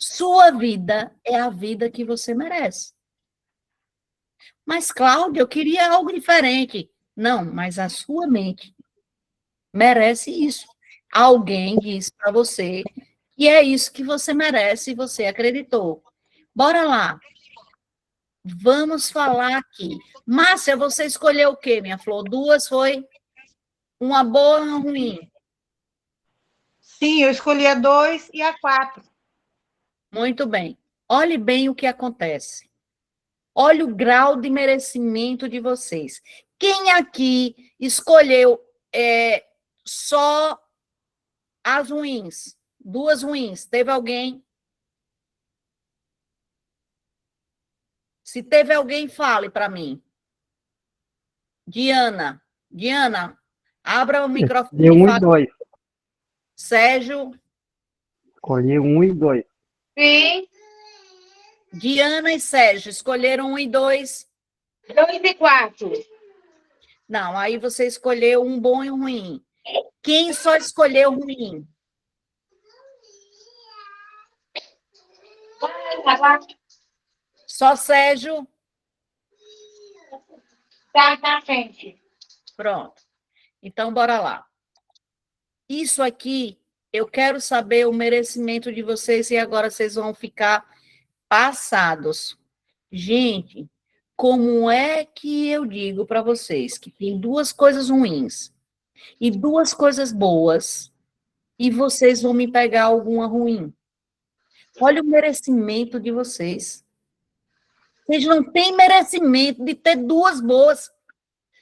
A: Sua vida é a vida que você merece. Mas, Cláudia, eu queria algo diferente. Não, mas a sua mente merece isso. Alguém disse para você que é isso que você merece e você acreditou. Bora lá. Vamos falar aqui. Márcia, você escolheu o quê, minha flor? Duas foi uma boa ou uma ruim?
H: Sim, eu escolhi a 2 e a 4.
A: Muito bem. Olhe bem o que acontece. Olha o grau de merecimento de vocês. Quem aqui escolheu só as ruins? Duas ruins. Teve alguém? Se teve alguém, fale para mim. Diana, abra o microfone.
I: Escolhi 1 e 2.
A: Sérgio.
I: Escolhi 1 e 2.
H: Sim.
A: Diana e Sérgio escolheram 1 e 2.
H: 2 e 4.
A: Não, aí você escolheu um bom e um ruim. Quem só escolheu ruim? Só Sérgio?
H: Tá na frente.
A: Pronto. Então, bora lá. Isso aqui, eu quero saber o merecimento de vocês e agora vocês vão ficar passados. Gente, como é que eu digo para vocês que tem duas coisas ruins e duas coisas boas e vocês vão me pegar alguma ruim? Olha o merecimento de vocês. Vocês não têm merecimento de ter duas boas.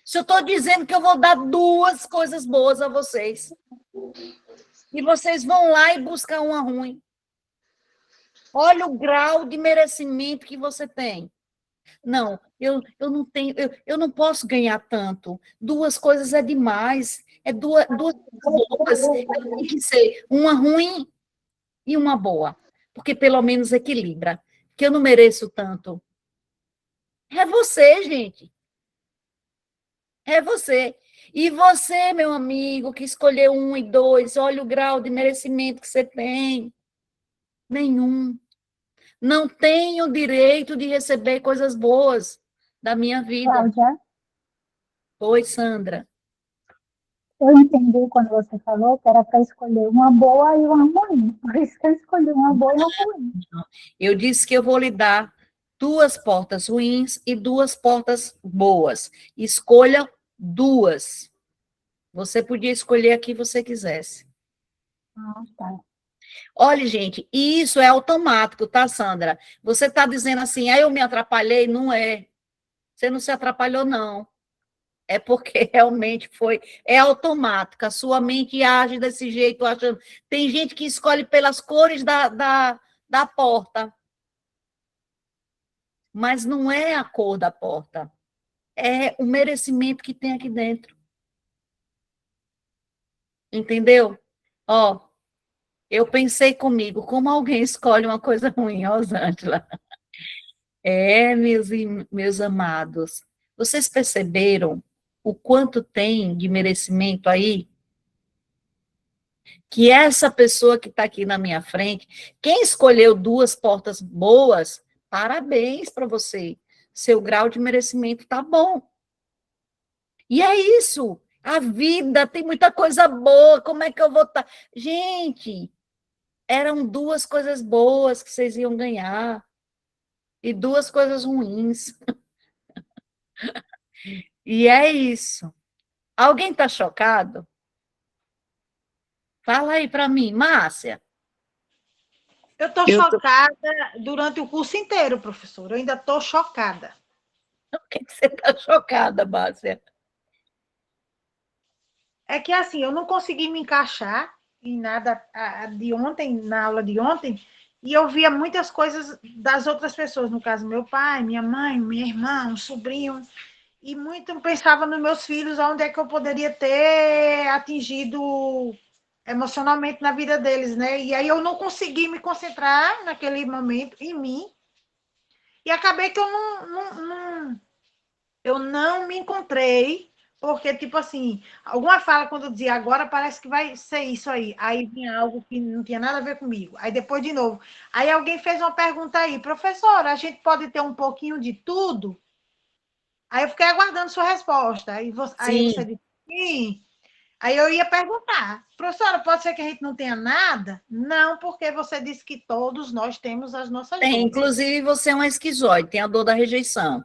A: Se eu estou dizendo que eu vou dar duas coisas boas a vocês, e vocês vão lá e buscar uma ruim. Olha o grau de merecimento que você tem. Não, eu não tenho, eu não posso ganhar tanto. Duas coisas é demais. É duas boas. Tem que ser uma ruim e uma boa. Porque pelo menos equilibra. Porque eu não mereço tanto. É você, gente. É você. E você, meu amigo, que escolheu 1 e 2, olha o grau de merecimento que você tem. Nenhum. Não tenho direito de receber coisas boas da minha vida.
J: Cláudia,
A: Oi, Sandra.
J: eu entendi quando você falou que era para escolher uma boa e uma ruim. Por isso que eu escolhi uma boa e uma ruim.
A: Eu disse que eu vou lhe dar 2 portas ruins e 2 portas boas. Escolha 2. Você podia escolher a que você quisesse.
J: Ah, tá.
A: Olha, gente, e isso é automático, tá, Sandra? Você está dizendo assim, eu me atrapalhei? Não é. Você não se atrapalhou, não. É porque realmente é automático. A sua mente age desse jeito, achando. Tem gente que escolhe pelas cores da porta. Mas não é a cor da porta. É o merecimento que tem aqui dentro. Entendeu? Ó, eu pensei comigo, como alguém escolhe uma coisa ruim, Rosângela? Meus amados, vocês perceberam o quanto tem de merecimento aí? Que essa pessoa que está aqui na minha frente, quem escolheu 2 portas boas, parabéns para você. Seu grau de merecimento está bom. E é isso. A vida tem muita coisa boa. Como é que eu vou estar? Gente, eram 2 coisas boas que vocês iam ganhar. e 2 coisas ruins. E é isso. Alguém está chocado? Fala aí para mim, Márcia.
H: Eu estou chocada durante o curso inteiro, professora. Eu ainda estou chocada.
A: O que você está chocada, Márcia?
H: É que, assim, eu não consegui me encaixar em nada de ontem, na aula de ontem, e eu via muitas coisas das outras pessoas, no caso, meu pai, minha mãe, minha irmã, um sobrinho, e muito pensava nos meus filhos, onde é que eu poderia ter atingido emocionalmente na vida deles, né? E aí eu não consegui me concentrar naquele momento em mim, e acabei que eu não me encontrei, porque, tipo assim, alguma fala quando eu dizia agora parece que vai ser isso aí vinha algo que não tinha nada a ver comigo, aí depois de novo, aí alguém fez uma pergunta aí, professora, a gente pode ter um pouquinho de tudo? Aí eu fiquei aguardando sua resposta, aí você disse sim. Aí eu ia perguntar, professora, pode ser que a gente não tenha nada? Não, porque você disse que todos nós temos as nossas dores.
A: Inclusive, você é uma esquizoide, tem a dor da rejeição.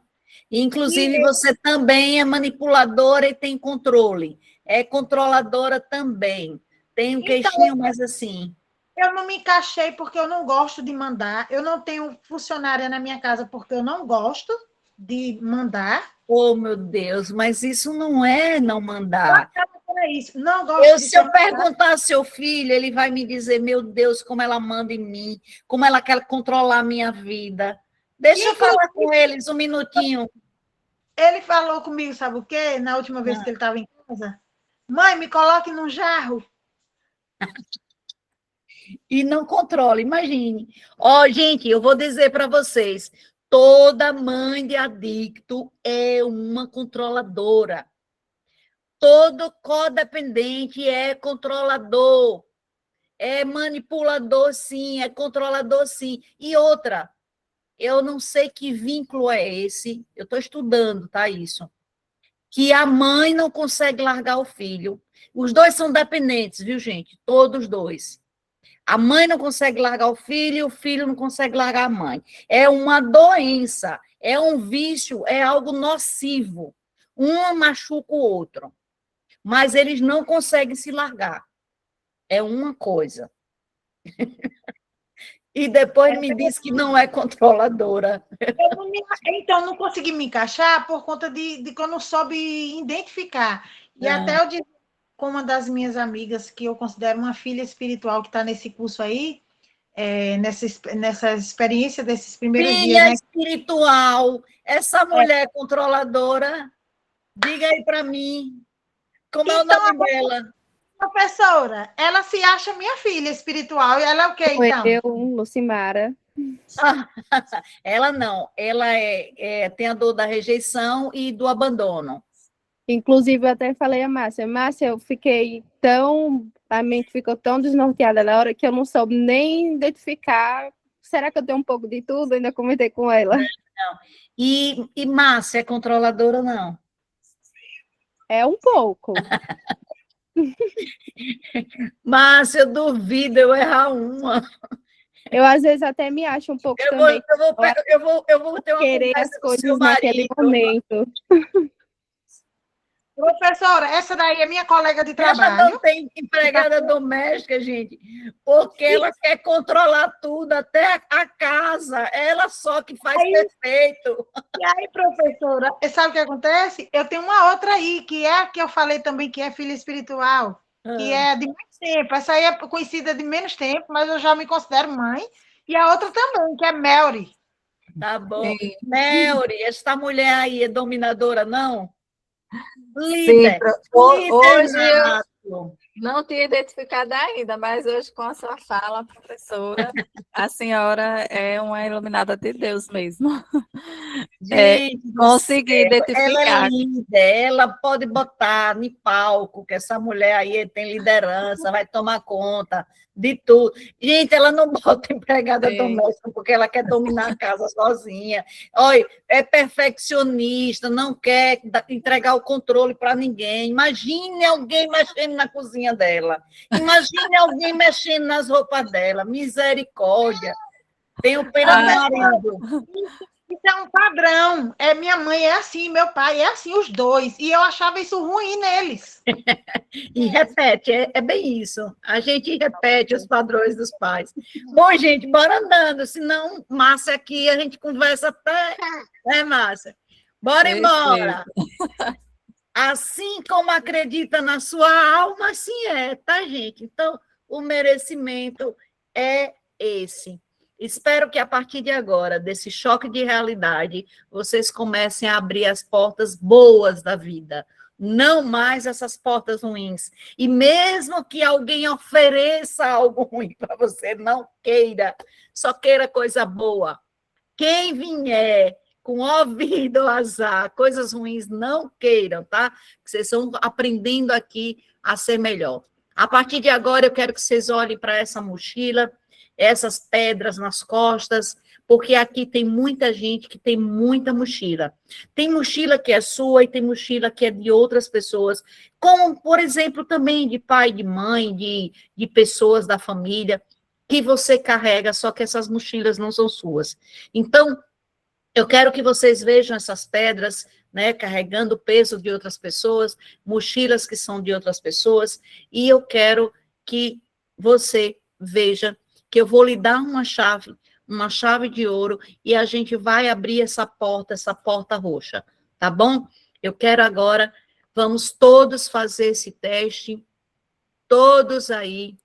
A: Inclusive, você também é manipuladora e tem controle. É controladora também. Tem um queixinho mais assim.
H: Eu não me encaixei porque eu não gosto de mandar. Eu não tenho funcionária na minha casa porque eu não gosto de mandar.
A: Oh, meu Deus, mas isso não é não mandar.
H: Isso. Não gosto
A: se eu perguntar ao seu filho, ele vai me dizer, meu Deus, como ela manda em mim, como ela quer controlar a minha vida. Deixa eu falar com eles um minutinho.
H: Ele falou comigo, sabe o quê? Na última vez que ele estava em casa. Mãe, me coloque num jarro.
A: E não controla, imagine. Ó, gente, eu vou dizer para vocês, toda mãe de adicto é uma controladora. Todo codependente é controlador. É manipulador, sim, é controlador, sim. E outra, eu não sei que vínculo é esse, eu estou estudando, tá, isso, que a mãe não consegue largar o filho. Os dois são dependentes, viu, gente? Todos dois. A mãe não consegue largar o filho não consegue largar a mãe. É uma doença, é um vício, é algo nocivo. Um machuca o outro, mas eles não conseguem se largar. É uma coisa. E depois me diz que não é controladora.
H: Então, não consegui me encaixar por conta de que eu não soube identificar. E até eu disse com uma das minhas amigas, que eu considero uma filha espiritual que está nesse curso aí, nessa experiência desses primeiros dias.
A: Filha espiritual, essa mulher controladora, diga aí para mim, como é o nome dela?
H: Professora, ela se acha minha filha espiritual, e ela é o quê, então?
K: Eu, Lucimara.
A: Ela não, ela tem a dor da rejeição e do abandono.
K: Inclusive, eu até falei a Márcia, eu fiquei a mente ficou tão desnorteada na hora que eu não soube nem identificar, será que eu tenho um pouco de tudo? Ainda comentei com ela.
A: Não. E Márcia é controladora ou não?
K: É um pouco.
A: Márcia, eu duvido eu errar uma.
K: Eu, às vezes, até me acho um pouco também.
A: Eu vou ter uma
K: querer as coisas naquele momento.
H: Professora, essa daí é minha colega de trabalho.
A: Ela não tem empregada doméstica, gente, porque ela quer controlar tudo, até a casa. Ela só que faz perfeito.
H: E aí, professora, sabe o que acontece? Eu tenho uma outra aí, que é a que eu falei também, que é filha espiritual, que é de menos tempo. Essa aí é conhecida de menos tempo, mas eu já me considero mãe. E a outra também, que é Melry.
A: Tá bom. Melry, essa mulher aí é dominadora, não? Líder.
B: Sim, hoje eu não tinha identificado ainda, mas hoje com a sua fala, professora, a senhora é uma iluminada de Deus mesmo. Consegui identificar.
A: Ela é líder, ela pode botar em palco, que essa mulher aí tem liderança, vai tomar conta de tudo. Gente, ela não bota empregada doméstica porque ela quer dominar a casa sozinha. Olha, é perfeccionista, não quer entregar o controle para ninguém. Imagine alguém mexendo na cozinha dela. Imagine alguém mexendo nas roupas dela. Misericórdia. Tenho pena do marido.
H: Isso é um padrão. Minha mãe é assim, meu pai é assim, os dois. E eu achava isso ruim neles.
A: E repete, é bem isso. A gente repete os padrões dos pais. Bom, gente, bora andando, senão, Márcia, aqui a gente conversa até. Né, Márcia? Bora embora. Assim como acredita na sua alma, assim é, tá, gente? Então, o merecimento é esse. Espero que a partir de agora, desse choque de realidade, vocês comecem a abrir as portas boas da vida, não mais essas portas ruins. E mesmo que alguém ofereça algo ruim para você, não queira, só queira coisa boa. Quem vier com ouvido ao azar, coisas ruins, não queiram, tá? Vocês estão aprendendo aqui a ser melhor. A partir de agora, eu quero que vocês olhem para essa mochila, essas pedras nas costas, porque aqui tem muita gente que tem muita mochila. Tem mochila que é sua e tem mochila que é de outras pessoas, como, por exemplo, também de pai, de mãe, de pessoas da família, que você carrega, só que essas mochilas não são suas. Então, eu quero que vocês vejam essas pedras, né, carregando o peso de outras pessoas, mochilas que são de outras pessoas, e eu quero que você veja que eu vou lhe dar uma chave de ouro, e a gente vai abrir essa porta roxa, tá bom? Eu quero agora, vamos todos fazer esse teste, todos aí.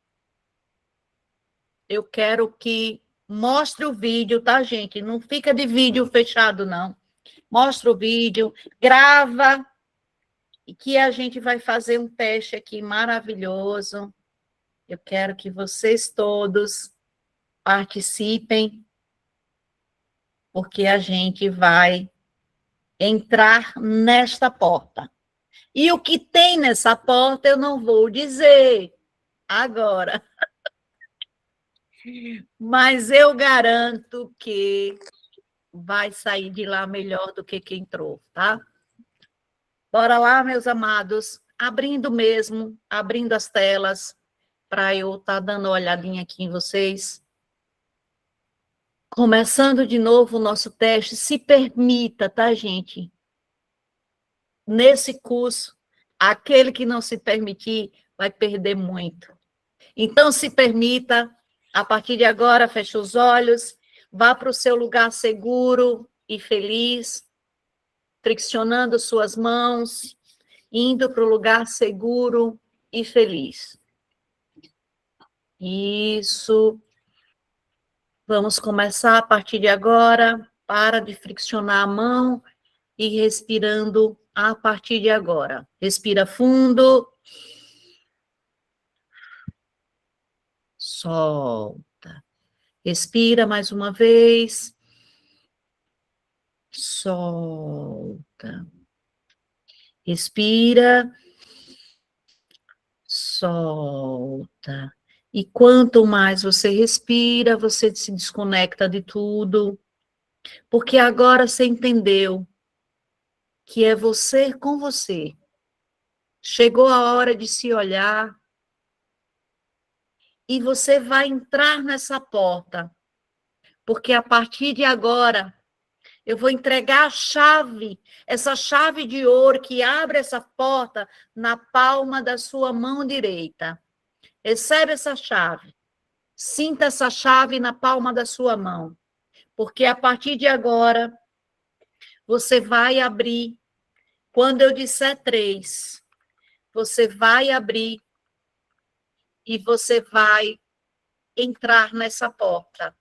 A: Eu quero que mostre o vídeo, tá, gente? Não fica de vídeo fechado, não. Mostra o vídeo, grava, e que a gente vai fazer um teste aqui maravilhoso. Eu quero que vocês todos participem, porque a gente vai entrar nesta porta. E o que tem nessa porta eu não vou dizer agora. Mas eu garanto que vai sair de lá melhor do que quem entrou, tá? Bora lá, meus amados, abrindo mesmo, abrindo as telas, para eu estar dando uma olhadinha aqui em vocês. Começando de novo o nosso teste, se permita, tá, gente? Nesse curso, aquele que não se permitir vai perder muito. Então, se permita, a partir de agora, feche os olhos, vá para o seu lugar seguro e feliz, flexionando suas mãos, indo para o lugar seguro e feliz. Isso. Vamos começar a partir de agora. Para de friccionar a mão e respirando a partir de agora. Respira fundo. Solta. Respira mais uma vez. Solta. Respira. Solta. E quanto mais você respira, você se desconecta de tudo. Porque agora você entendeu que é você com você. Chegou a hora de se olhar. E você vai entrar nessa porta. Porque a partir de agora, eu vou entregar a chave, essa chave de ouro que abre essa porta na palma da sua mão direita. Recebe essa chave. Sinta essa chave na palma da sua mão. Porque a partir de agora, você vai abrir. Quando eu disser 3, você vai abrir e você vai entrar nessa porta.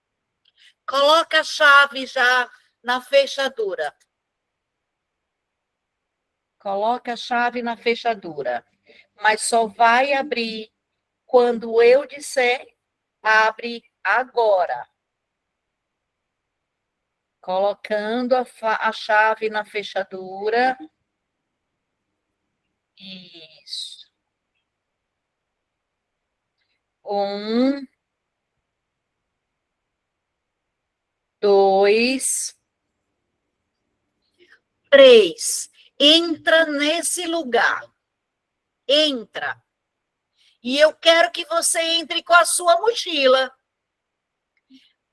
A: Coloca a chave já na fechadura. Coloca a chave na fechadura. Mas só vai abrir quando eu disser, abre agora. Colocando a chave na fechadura. Isso. 1, 2, 3. Entra nesse lugar. Entra. E eu quero que você entre com a sua mochila.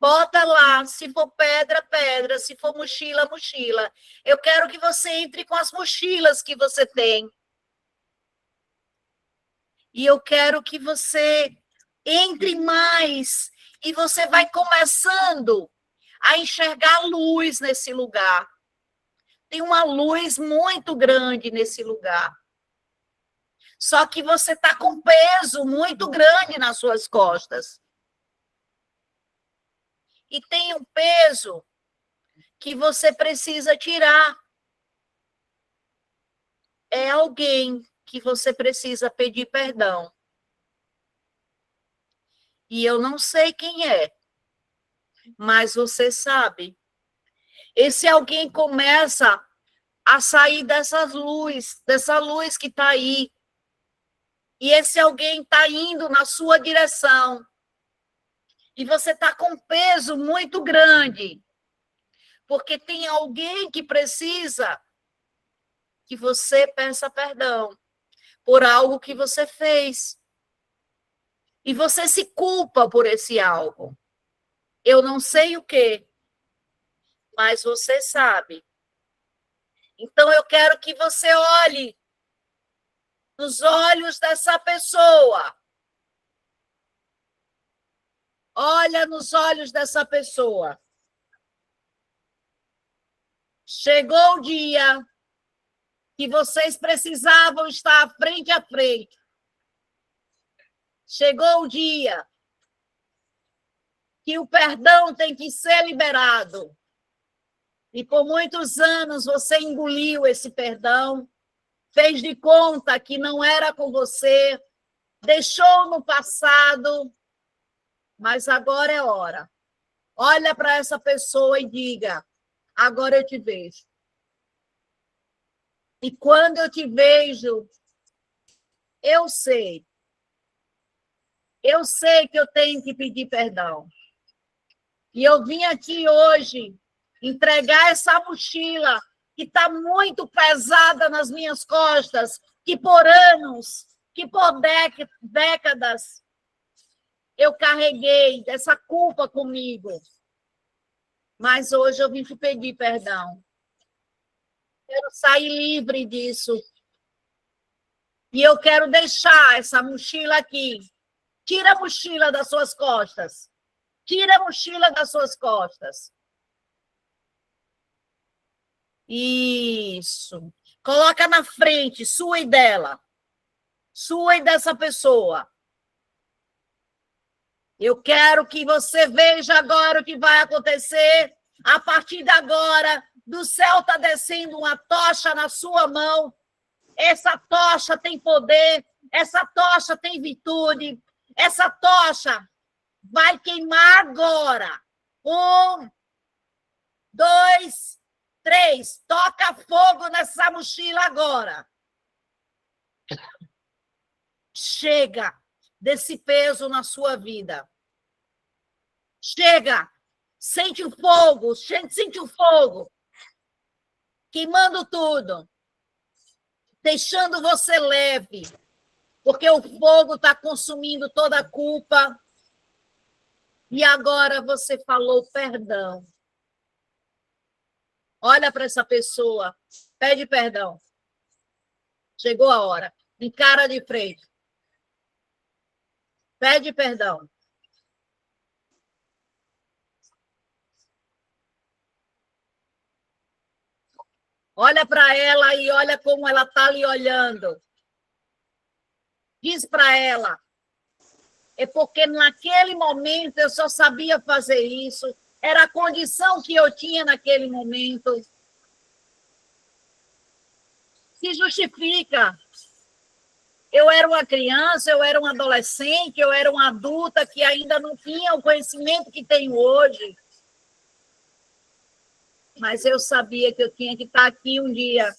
A: Bota lá, se for pedra, pedra, se for mochila, mochila. Eu quero que você entre com as mochilas que você tem. E eu quero que você entre mais. E você vai começando a enxergar luz nesse lugar. Tem uma luz muito grande nesse lugar. Só que você está com peso muito grande nas suas costas. E tem um peso que você precisa tirar. É alguém que você precisa pedir perdão. E eu não sei quem é, mas você sabe. Esse alguém começa a sair dessa luz que está aí. E esse alguém está indo na sua direção. E você está com um peso muito grande. Porque tem alguém que precisa que você peça perdão por algo que você fez. E você se culpa por esse algo. Eu não sei o quê, mas você sabe. Então eu quero que você olhe nos olhos dessa pessoa. Olha nos olhos dessa pessoa. Chegou o dia que vocês precisavam estar frente a frente. Chegou o dia que o perdão tem que ser liberado. E por muitos anos você engoliu esse perdão, fez de conta que não era com você, deixou no passado, mas agora é hora. Olha para essa pessoa e diga: agora eu te vejo. E quando eu te vejo, eu sei que eu tenho que pedir perdão. E eu vim aqui hoje entregar essa mochila que está muito pesada nas minhas costas, que por anos, que por décadas, eu carreguei dessa culpa comigo. Mas hoje eu vim te pedir perdão. Quero sair livre disso. E eu quero deixar essa mochila aqui. Tira a mochila das suas costas. Tira a mochila das suas costas. Isso. Coloca na frente, sua e dela. Sua e dessa pessoa. Eu quero que você veja agora o que vai acontecer. A partir de agora, do céu está descendo uma tocha na sua mão. Essa tocha tem poder, essa tocha tem virtude, essa tocha vai queimar agora. 1, 2, 3. Toca fogo nessa mochila agora. Chega desse peso na sua vida. Chega. Sente o fogo. Sente o fogo. Queimando tudo. Deixando você leve. Porque o fogo está consumindo toda a culpa. E agora você falou perdão. Olha para essa pessoa. Pede perdão. Chegou a hora. Encara de frente. Pede perdão. Olha para ela e olha como ela está lhe olhando. Diz para ela. É porque naquele momento eu só sabia fazer isso. Era a condição que eu tinha naquele momento. Se justifica. Eu era uma criança, eu era um adolescente, eu era uma adulta que ainda não tinha o conhecimento que tenho hoje. Mas eu sabia que eu tinha que estar aqui um dia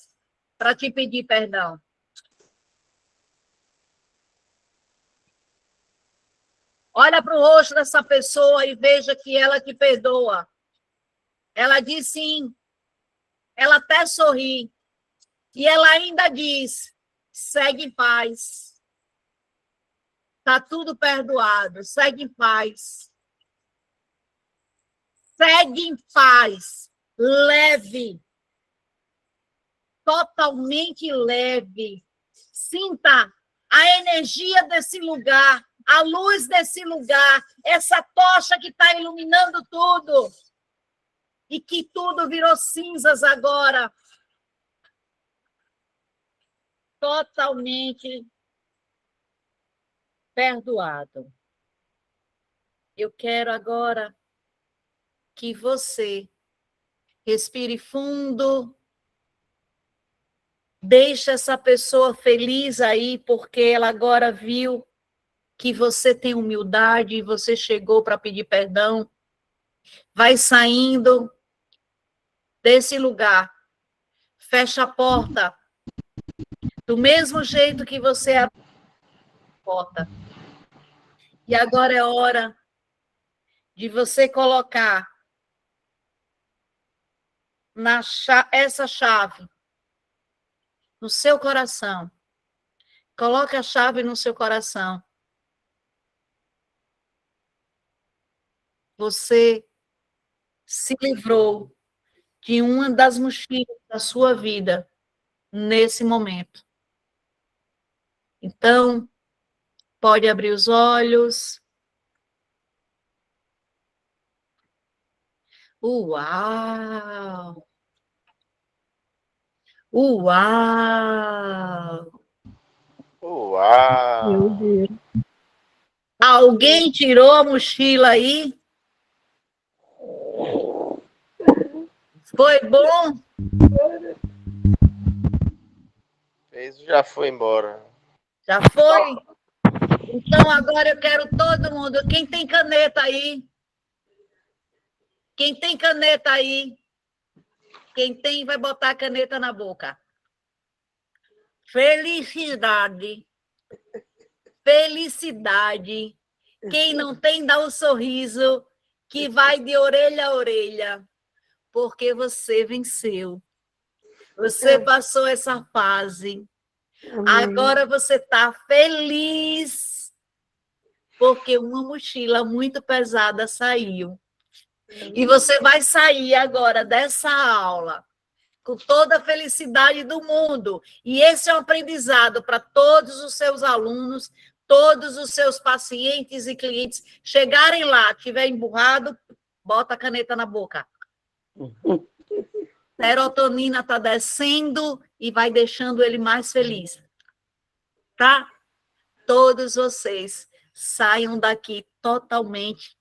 A: para te pedir perdão. Olha para o rosto dessa pessoa e veja que ela te perdoa. Ela diz sim. Ela até sorri. E ela ainda diz: segue em paz. Está tudo perdoado. Segue em paz. segue em paz, leve, totalmente leve. Sinta a energia desse lugar, a luz desse lugar, essa tocha que está iluminando tudo. E que tudo virou cinzas agora. Totalmente perdoado. Eu quero agora que você respire fundo, deixe essa pessoa feliz aí, porque ela agora viu que você tem humildade e você chegou para pedir perdão. Vai saindo desse lugar, fecha a porta, do mesmo jeito que você abriu a porta. E agora é hora de você colocar essa chave no seu coração. Coloque a chave no seu coração. Você se livrou de uma das mochilas da sua vida nesse momento. Então, pode abrir os olhos. Uau! Uau!
L: Uau!
J: Meu Deus.
A: Alguém tirou a mochila aí? Foi bom?
L: Fez, já foi embora.
A: Já foi? Então agora eu quero todo mundo. Quem tem caneta aí? Quem tem caneta aí? Quem tem vai botar a caneta na boca. Felicidade. Felicidade. Quem não tem, dá um sorriso que vai de orelha a orelha. Porque você venceu. Você passou essa fase. Agora você está feliz. Porque uma mochila muito pesada saiu. E você vai sair agora dessa aula com toda a felicidade do mundo. E esse é um aprendizado para todos os seus alunos, todos os seus pacientes e clientes. Chegarem lá, tiver emburrado, bota a caneta na boca. Serotonina está descendo e vai deixando ele mais feliz. Tá? Todos vocês saiam daqui totalmente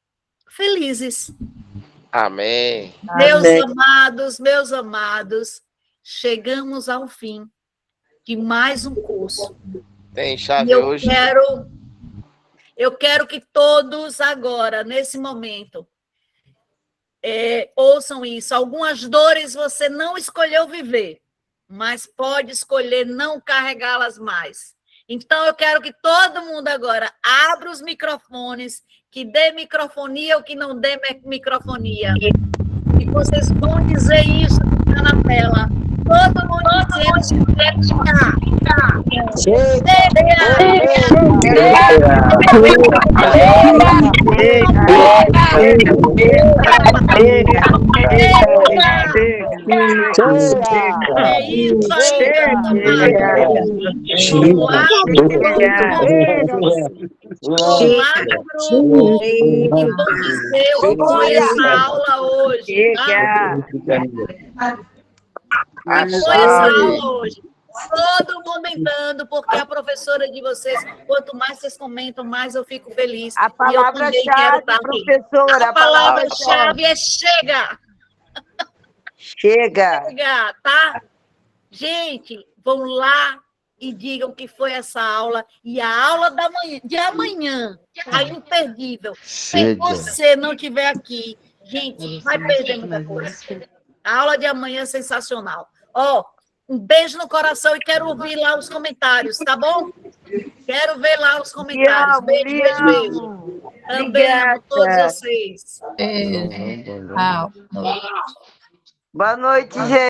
A: felizes.
L: Amém.
A: Meus amados, chegamos ao fim de mais um curso.
L: Tem chave hoje?
A: Eu quero que todos agora, nesse momento, ouçam isso. Algumas dores você não escolheu viver, mas pode escolher não carregá-las mais. Então, eu quero que todo mundo agora abra os microfones, que dê microfonia ou que não dê microfonia. E vocês vão dizer isso que está na tela. Todo mundo dizendo foi essa aula hoje. Foi essa aula hoje. Todo mundo entrando, porque a professora de vocês, quanto mais vocês comentam, mais eu fico feliz.
D: A palavra-chave, professora.
A: A palavra-chave é chega.
D: Chega.
A: Chega, tá? Gente, vão lá e digam que foi essa aula. E a aula de amanhã, a imperdível. Se você não estiver aqui, gente, vai perder muita coisa. A aula de amanhã é sensacional. Um beijo no coração e quero ouvir lá os comentários, tá bom? Quero ver lá os comentários. Beijo, beijo, beijo. Também amo todos vocês.
B: Boa noite, gente.